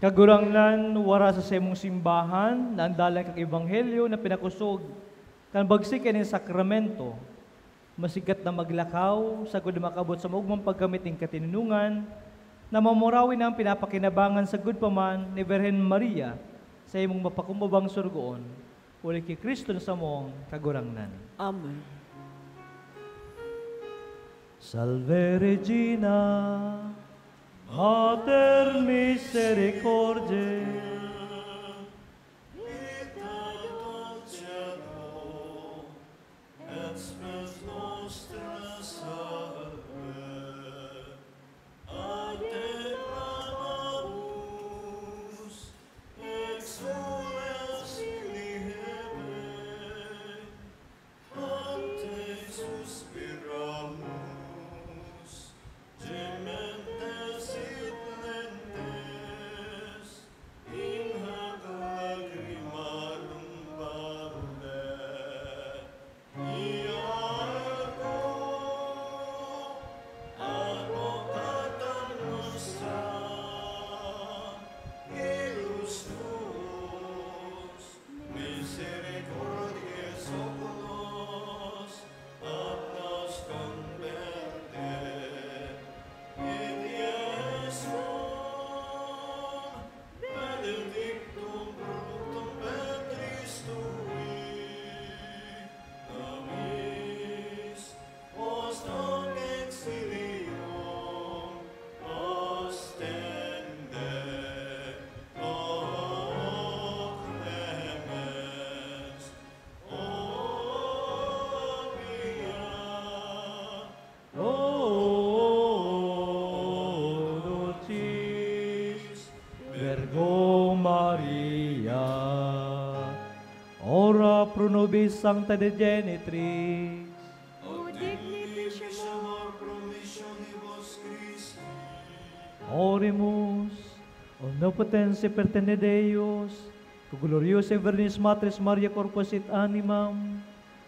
Kaguranglan, wara sa semong simbahan, na ang dalang kag ebanghelyo na pinakusog, kan bagsik kaning sakramento, masigat na maglakaw, sagod na makabot sa maugmang paggamit ng katinungan, na mamurawin ang pinapakinabangan sa gudpaman ni Virhen Maria sa imong mapakumbabang surgoon, uli kay Kristo na sa mong kagurangnan. Amen. Salve Regina, Mater Misericordiae, Vita dulcedo, et spes nostra salve. A te clamamus, exules in nieve, a te suspiramus, gementes et lentes, in hac lacrimarum valle. Iargo, advocatam nostra, ilus tuos, misericordiae oculos, ad nos converte, et iesum benedictum fructum ventris tui, nobis post hoc exilium ostende, o clemens, o pia, O Dulcis Virgo Maria, ora pro nobis sancta de genitrix, o dignitatis amor promissionibus Christi. Oremus, omnipotens pertende Deus, gloriosa Virginis Matres Maria Corpus et Animam,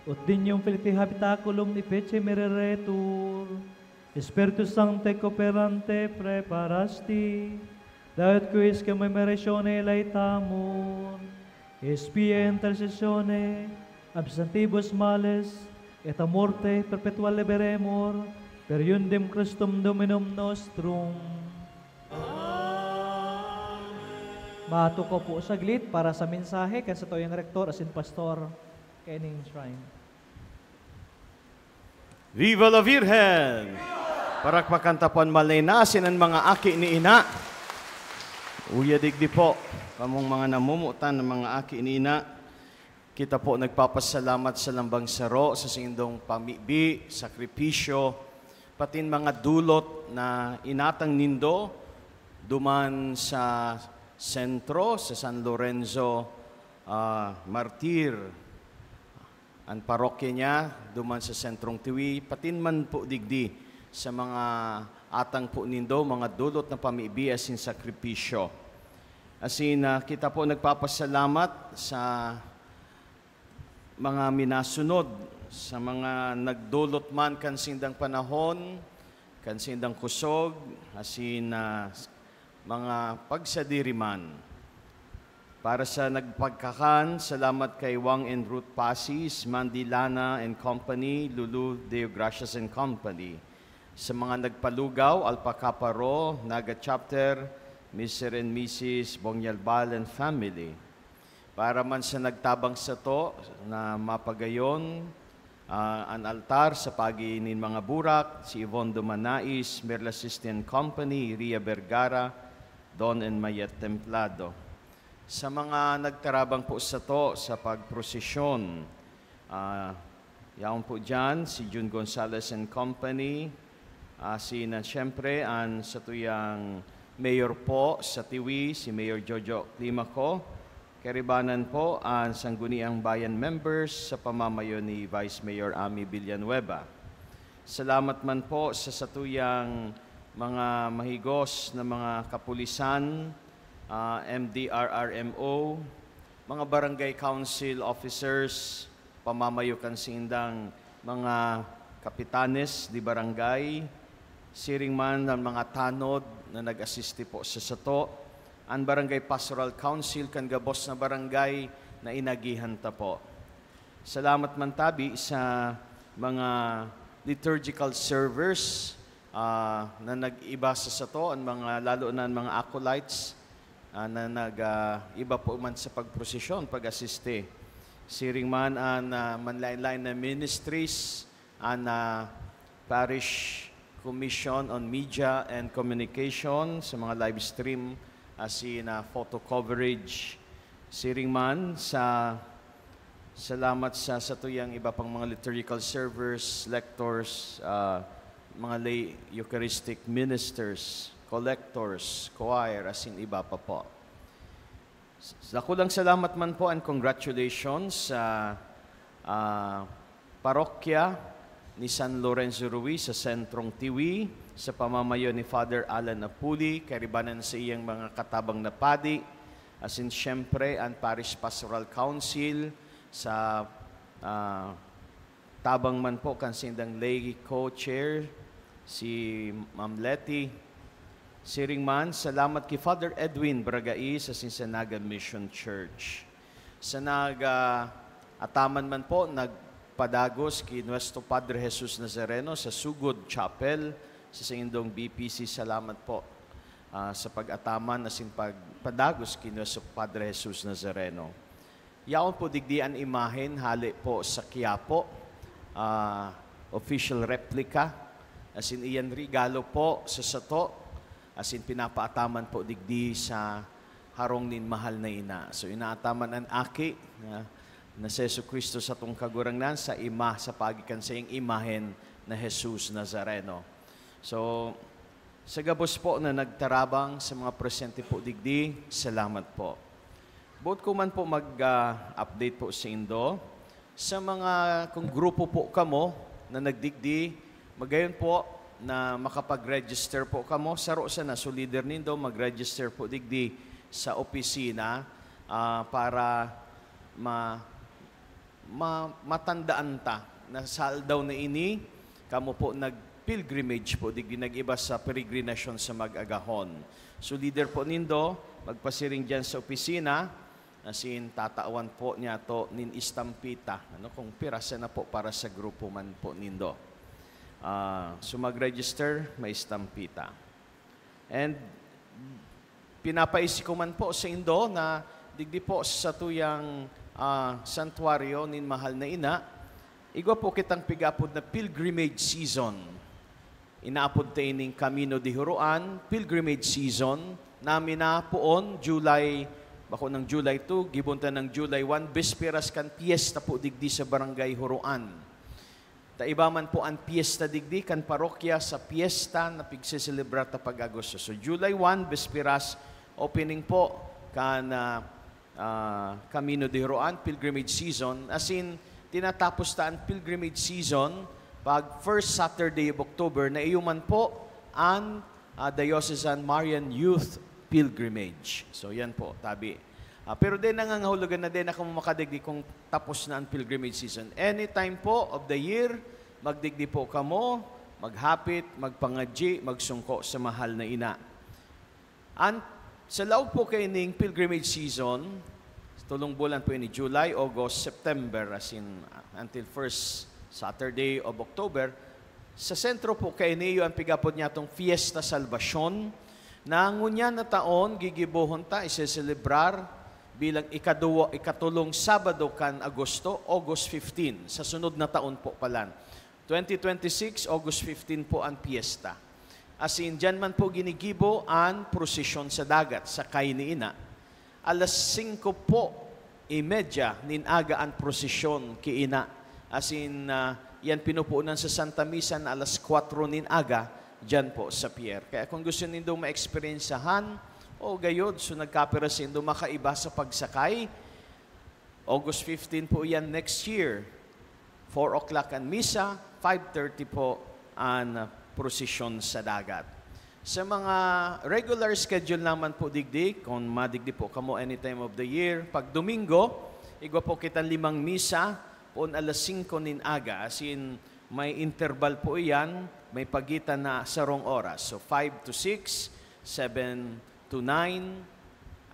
ut dignum filii habitaculum nipece mereretur, Spiritus Sancte cooperante preparasti, daut quis commemoratione laetamur, espia intercessione, absentibus males, et a morte perpetua liberemur, per iundem Christum Dominum nostrum. Mato ko po saglit para sa mensahe kasi ito yung rektor as in pastor Kening Shrine. Viva la Virgen! Parak makantapuan malinasin ang mga aki ni ina. Uya digdi po, kamong mga namumutan ng mga aki ni ina. Kita po nagpapasalamat sa lambang saro, sa sindong pamibi, sakripisyo, patin mga dulot na inatang nindo, duman sa sentro, sa San Lorenzo Martir, ang parokya niya, duman sa sentrong Tiwi, patin man po digdi sa mga atang po nindo, mga dulot na pamibi asin sakripisyo. Asin kita po nagpapasalamat sa mga minasunod, sa mga nagdulot man kansindang panahon, kansindang kusog, asin mga pagsadiriman. Para sa nagpagkakan, salamat kay Wang and Ruth Pasis, Mandilana and Company, Lulu Deogracias and Company. Sa mga nagpalugaw, Alpacaparo, Naga Chapter, Mr. and Mrs. Bongyalbal and Family. Para man sa nagtabang sa to na mapagayon, an altar sa paginin mga burak, si Yvonne Dumanais, Merla Sistian Company, Ria Vergara, Don and Mayet Templado. Sa mga nagtarabang po sa to sa pagprosesyon, yaon po dyan, si June Gonzalez and Company, siyempre, sa tuyang mayor po sa Tiwi, si Mayor Jojo Climaco, karibanan po ang Sangguniang Bayan members sa pamamayo ni Vice Mayor Ami Villanueva. Salamat man po sa satuyang mga mahigos na mga kapulisan, MDRRMO, mga barangay council officers, pamamayo kansindang mga kapitanes di barangay, siring man ang mga tanod na nag-assiste po sa sato, ang Barangay Pastoral Council, kan gabos na barangay na inagihan ta po. Salamat man tabi sa mga liturgical servers na nag-iba sa sato, ang mga, lalo na ang mga acolytes na nag-iba po man sa pagprosesyon, pag-assiste. Siring man ang manlain-lain na ministries, ang Parish Commission on Media and Communication sa mga live stream, as in photo coverage. Siring man sa salamat sa tuyang iba pang mga liturgical servers, lectors, mga lay Eucharistic ministers, collectors, choir, as in iba pa po. Sa kulang salamat man po and congratulations sa parokya ni San Lorenzo Ruiz sa Sentrong Tiwi, sa pamamayo ni Father Alan Napuli, karibanan sa iyang mga katabang na padi, as in syempre ang Parish Pastoral Council, sa tabang man po kansindang lay co-chair, si Ma'am Letty. Siring man, salamat kay Father Edwin Bragai sa Sinsanaga Mission Church. Sa ataman man po, nagpadagos kay Nuestro Padre Jesus Nazareno sa Sugod Chapel, sa Singindong BPC. Salamat po sa pag-ataman na pagpadagos kay Nuestro Padre Jesus Nazareno. Yaon po digdian imahen, hali po sa Quiapo, official replica, as in iyan regalo po sa sato, as in pinapaataman po digdi sa harong nin mahal na ina. So inaataman ang aki na si Jesu Cristo sa tong kagurangnan sa ima, sa pagikan sa iyang imahen na Jesus Nazareno. So, sa gabos po na nagtarabang sa mga presente po digdi, salamat po. Buot ko man po mag-update po sa Indo. Sa mga, kung grupo po kamo na nagdigdi, magayon po na makapag-register po kamo. Saro sa na, so leader nindo, mag-register po digdi sa opisina para matandaan ta na saldaw na ini, kamo po pilgrimage po, digdi nag-iba sa peregrinasyon sa mag-agahon. So leader po nindo, magpasiring dyan sa opisina, asin tatawan po niya to nin istampita, kung pirasa na po para sa grupo man po nindo. So mag-register, may istampita. And pinapaisi ko man po sa Indo na digdi po sa tuyang santuario nin mahal na ina, igwa po kitang pigapod na pilgrimage season. Inaapod tayo ng Camino de Huruan, pilgrimage season, namin na poon, July 2, gibunta ng July 1, Bisperas kan piyesta po digdi sa Barangay Huruan. Taiba man po ang piyesta digdi, kan parokya sa piyesta na pigsiselebrar ta pag-Agosto. So July 1, Bisperas, opening po kan Camino de Huruan, pilgrimage season, as in, tinatapos ta ang pilgrimage season, pag first Saturday of October, na iyuman po ang Diocesan Marian Youth Pilgrimage. So yan po, tabi. Pero din nangangahulugan na din na kung makadigdi kung tapos na ang pilgrimage season. Anytime po of the year, magdigdi po kamo, maghapit, magpangadji, magsungko sa mahal na ina. And sa laog po kayo ng pilgrimage season, tulong bulan po ini July, August, September, as in until first Saturday of October, sa sentro po kay niyo ang pigapod niya itong Fiesta Salvacion, na ngunyan na taon, gigibuhon ta, iseselebrar bilang ikatulong Sabado kan Agosto, August 15, sa sunod na taon po pala. 2026, August 15 po ang piyesta. As in, dyan man po ginigibo ang prosesyon sa dagat, sa Kainiina. Alas 5 po, imedya, ninaga ang prosesyon kiina. As in, yan pinupunan sa Santa Misa na alas 4 nin aga, dyan po sa pier. Kaya kung gusto nindo ma-experiencehan, o gayod, so nagkapira sindo makaiba sa pagsakay, August 15 po yan next year. 4 o'clock ang misa, 5:30 po ang prosesyon sa dagat. Sa mga regular schedule naman po digdi, kung madigdi po kamo anytime of the year, pag Domingo, igwa po kita 5 misa, on alas 5 nin aga, as in may interval po iyan, may pagitan na 0 oras. So 5 to 6, 7 to 9,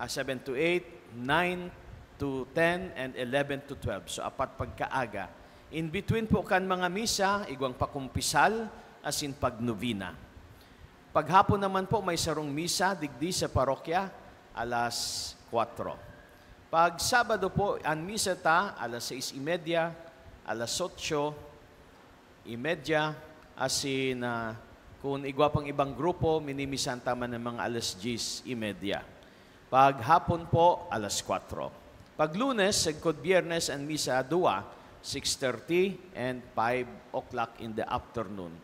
7 to 8, 9 to 10, and 11 to 12. So 4 pagkaaga. In between po kan mga misa, igwang pakumpisal, as in pagnovina. Paghapon naman po may sarong misa, digdi sa parokya, alas 4. Pag Sabado po, ang misa ta, alas 6:30, alas 8:30, asin kung igwa pang ibang grupo, minimisan tama ng mga alas 10:30. Pag hapon po, alas 4. Pag Lunes, sagkod Biyernes, ang misa 2, 6:30 and 5 o'clock in the afternoon.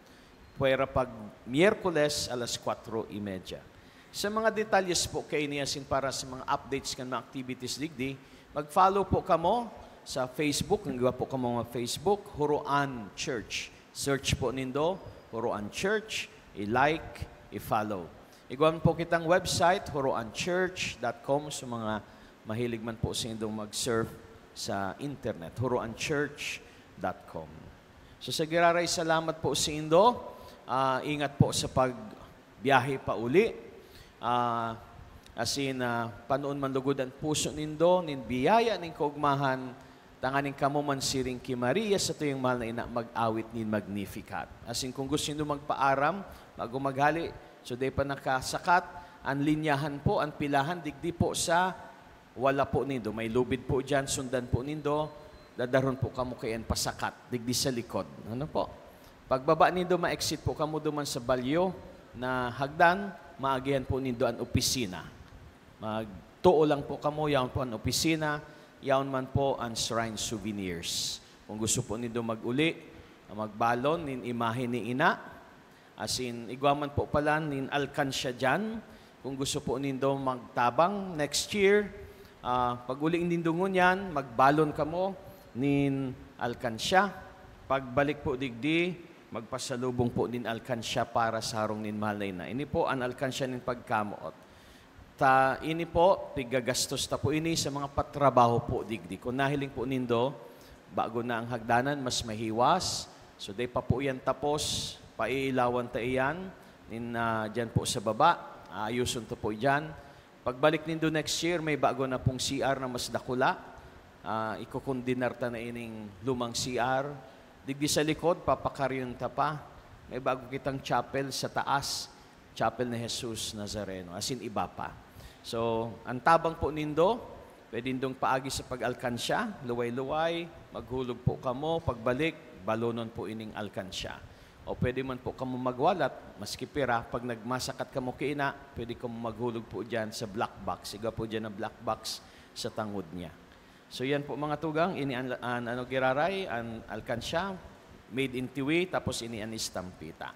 Puwera pag Miyerkules, alas 4:30. Sa mga detalyes po kay niyasin para sa mga updates ng mga activities digdi, mag-follow po kamo sa Facebook, ang iba po kamo mga Facebook, Huroan Church. Search po nindo, Huroan Church, i-like, i-follow. Iguan po kitang website, huroanchurch.com, sa mga mahilig man po sa indong mag-surf sa internet, huroanchurch.com. So sa giraray, salamat po sa indo. Ingat po sa pagbiyahe pa uli. Panoon man lugod ang puso nindo, nin biyaya nin kaugmahan, tanganin kamo man siring ki Maria sa tuyong mahal na ina mag-awit nin Magnificat. Kung gusto nindo magpaaram, bago maghali, so day pa nakasakat, ang linyahan po, ang pilahan, digdi po sa wala po nindo. May lubid po dyan, sundan po nindo, dadaron po kamo kayan pasakat, digdi sa likod. Ano po? Pagbaba nindo, ma-exit po kamo duman sa balyo na hagdan, maagihan po nindo ang opisina. Magtuo lang po kamo, yaon po ang opisina, yaon man po ang Shrine Souvenirs. Kung gusto po nindo mag-uli, magbalon, nin imahe ni ina, igwaman po pala, nin alkansya dyan. Kung gusto po nindo magtabang next year, pag-uli nindo ngunyan, magbalon kamo, nin alkansya. Pagbalik po digdi, magpasalubong po din alkansya para sa harong nin mahal na ina. Ini po ang alkansya nin pagkamuot. Ini po, pigagastos ta po ini sa mga patrabaho po digdi. Kung nahiling po nindo, bago na ang hagdanan, mas mahiwas. So, day pa po yan tapos, paiilawan ta iyan, dyan po sa baba, ayusun to po dyan. Pagbalik nindo next year, may bago na pong CR na mas dakula. Ikukundinar ta na ining lumang CR. Digdi sa likod, papakaryon ta pa. May bago kitang chapel sa taas, chapel ni Jesus Nazareno, iba pa. So, ang tabang po nindo, pwede nindong paagi sa pag-alkansya, luway-luway, maghulog po kamo, pagbalik, balonon po ining alkansya. O pwede man po kamo magwalat, maski pira, pag nagmasakat kamo kiina, pwede kamo maghulog po dyan sa black box. Iga po dyan ang black box sa tangod niya. So yan po mga tugang, ini an giraray, an alkansya, made in Tiwi, tapos ini an istampita.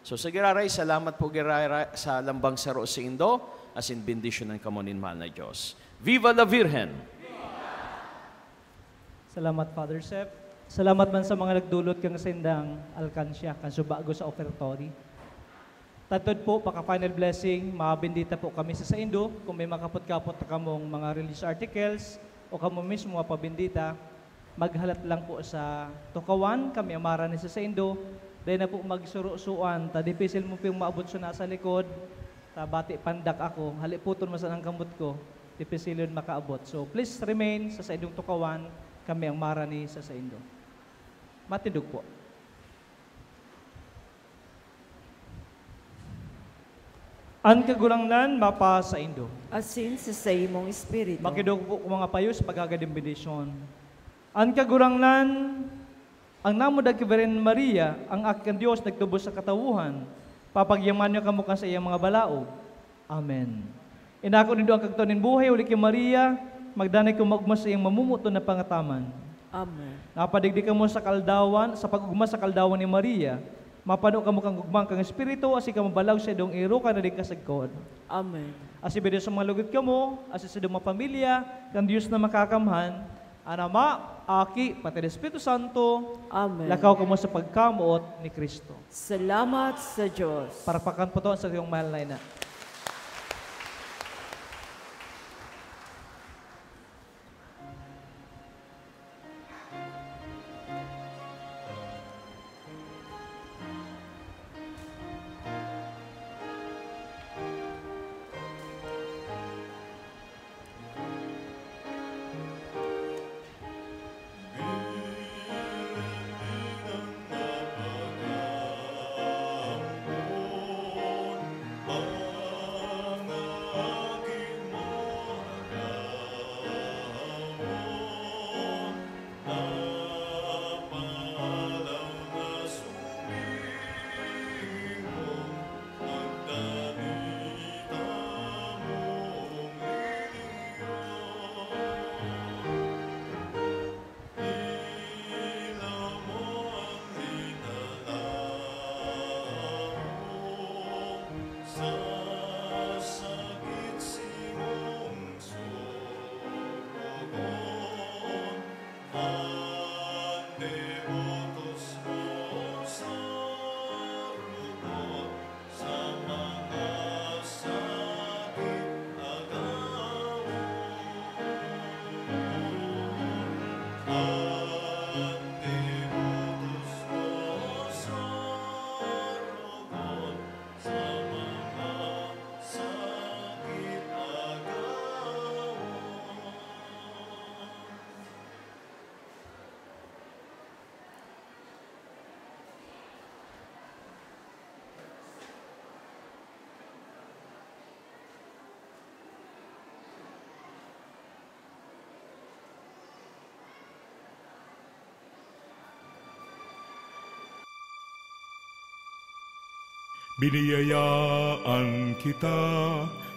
So sa giraray, salamat po giraray sa lambang saro sa Indo, as in bendisyon ng kamunin mahal na Diyos. Viva la Virgen! Salamat, Father Sep. Salamat man sa mga nagdulot kang sendang alkansya, kan subago sa offertory. Tatod po, paka-final blessing, mabendita po kami sa Indo, kung may makapot-kapot na kamong mga release articles, o kamo mismo mapabindita, maghalat lang po sa Tukawan, kami amara ni sa Indo, dahil na po magsuro-suan, tadipisil mo po yung maabot siya na sa likod, tabati pandak ako, haliputon masan ang kamot ko, dipisilyon makaabot. So please remain sa Indong Tukawan, kami ang mara ni sa Indo. Matindog po. Ang kagulangnan, mapa sa Indo. Asin sa imong espiritu. Makidog po kung mga payos, pagkagadim benedisyon. Ang kagulangnan, ang namudag kiberin Maria, ang aking Diyos nagtubos sa katawuhan, papagyaman niyo kamukha sa iyang mga balaog. Amen. Inako nindo ang kagtunin buhay, uli kay Maria, magdanay kumagma sa iyang mamumuto na pangataman. Amen. Napadigdi ka mo sa kaldawan, sa pag-ugma sa kaldawan ni Maria, mapano ka mo kang gugmang kang espiritu, asi ka mabalag sa idong iro ka na di kasagkod. Amen. Asi bede sa mga lugod ka mo, asi sa idong mga pamilya, kang Diyos na makakamhan, Anama, Aki, pati ng Espiritu Santo, Amen. lakaw ka mo sa pagkamuot ni Kristo. Salamat sa Diyos. Parapakan po to sa iyong mahal na ina.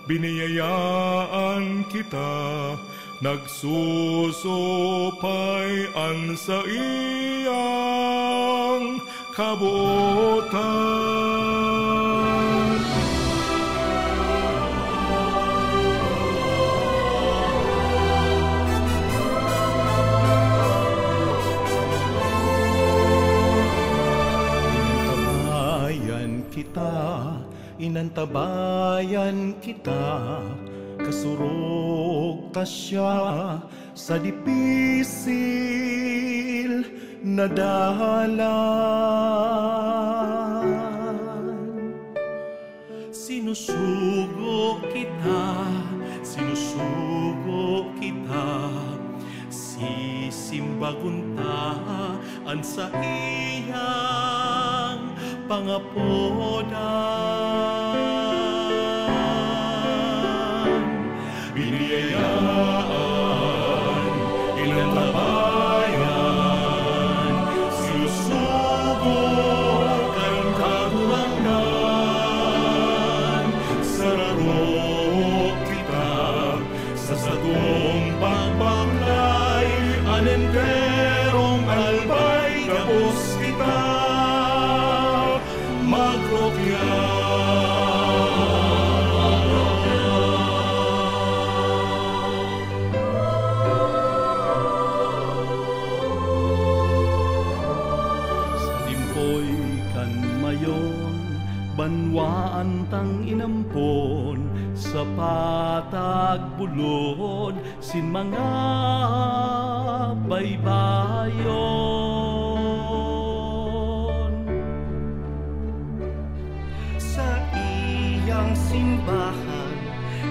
Biniyayaan kita, nagsusupayan sa iyang kabuotan. Inantabayan kita, kasurog ta siya sa dipisil na dalan. Sinusugo kita, sisimbaguntaan sa iyang pangapodan. Biniyayaan, inantabayan, sinusugo kang kagurangan. Sararo kita sa sagong pagbaklay, anenterong albay kapos kita magrokya. Banwaan tang inampon sa patag bulod sin mga baybayon. Sa iyang simbahan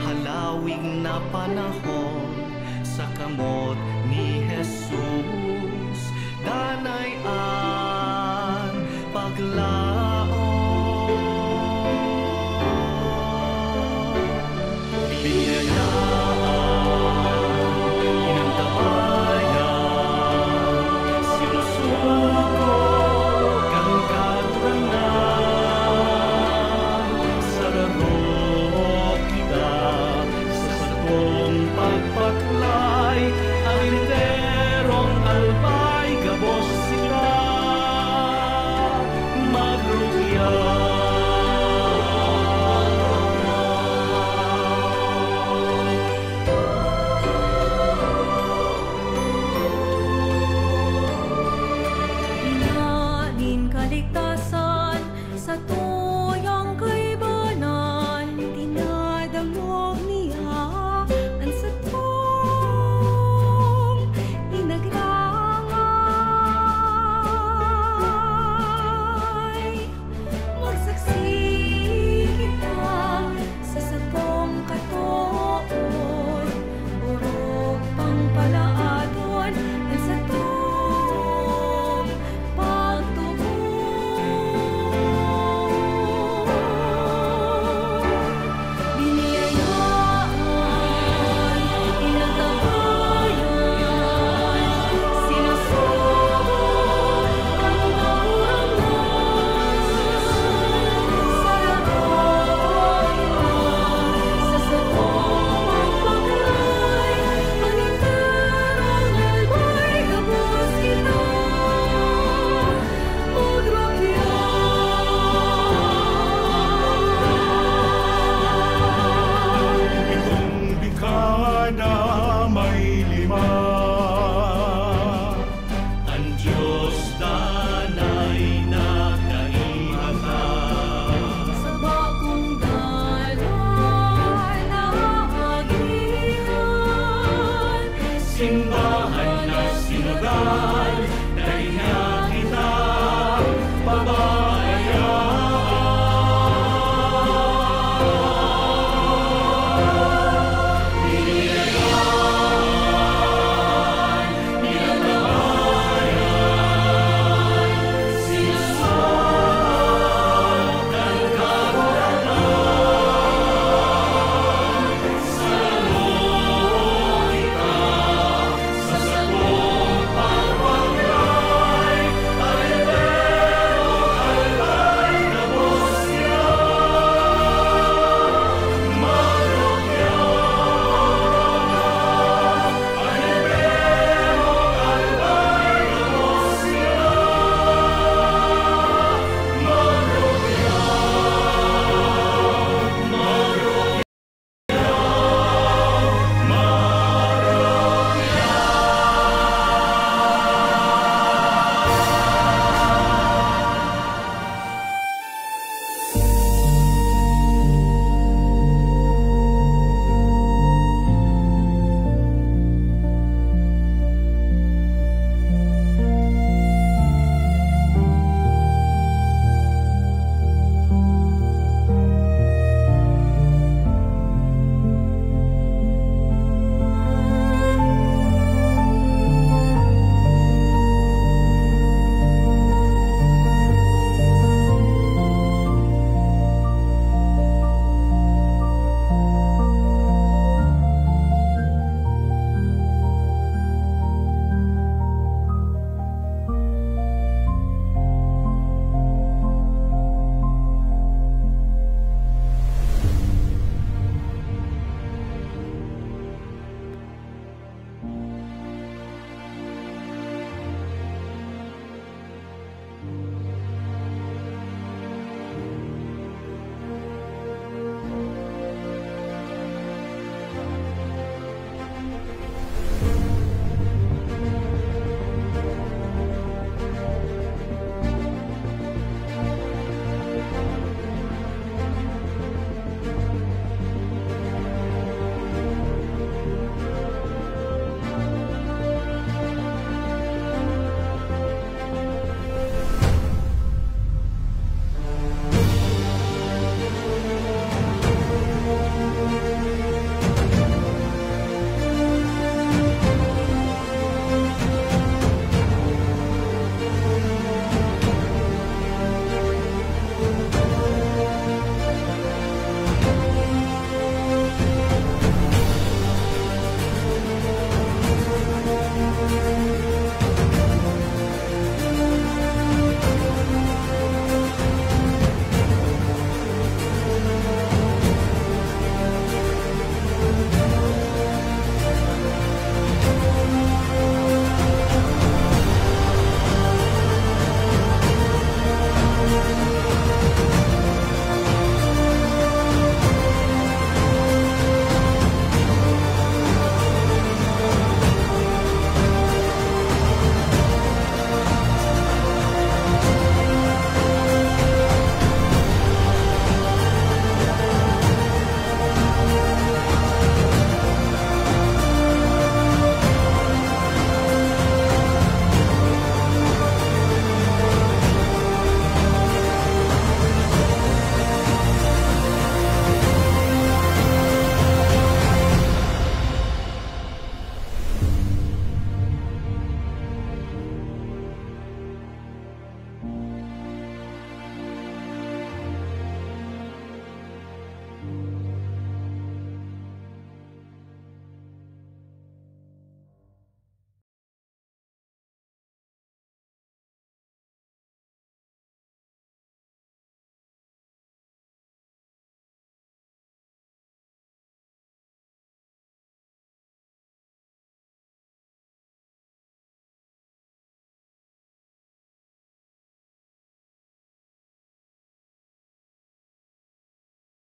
halawing na panahon sa kamot ni Jesus danay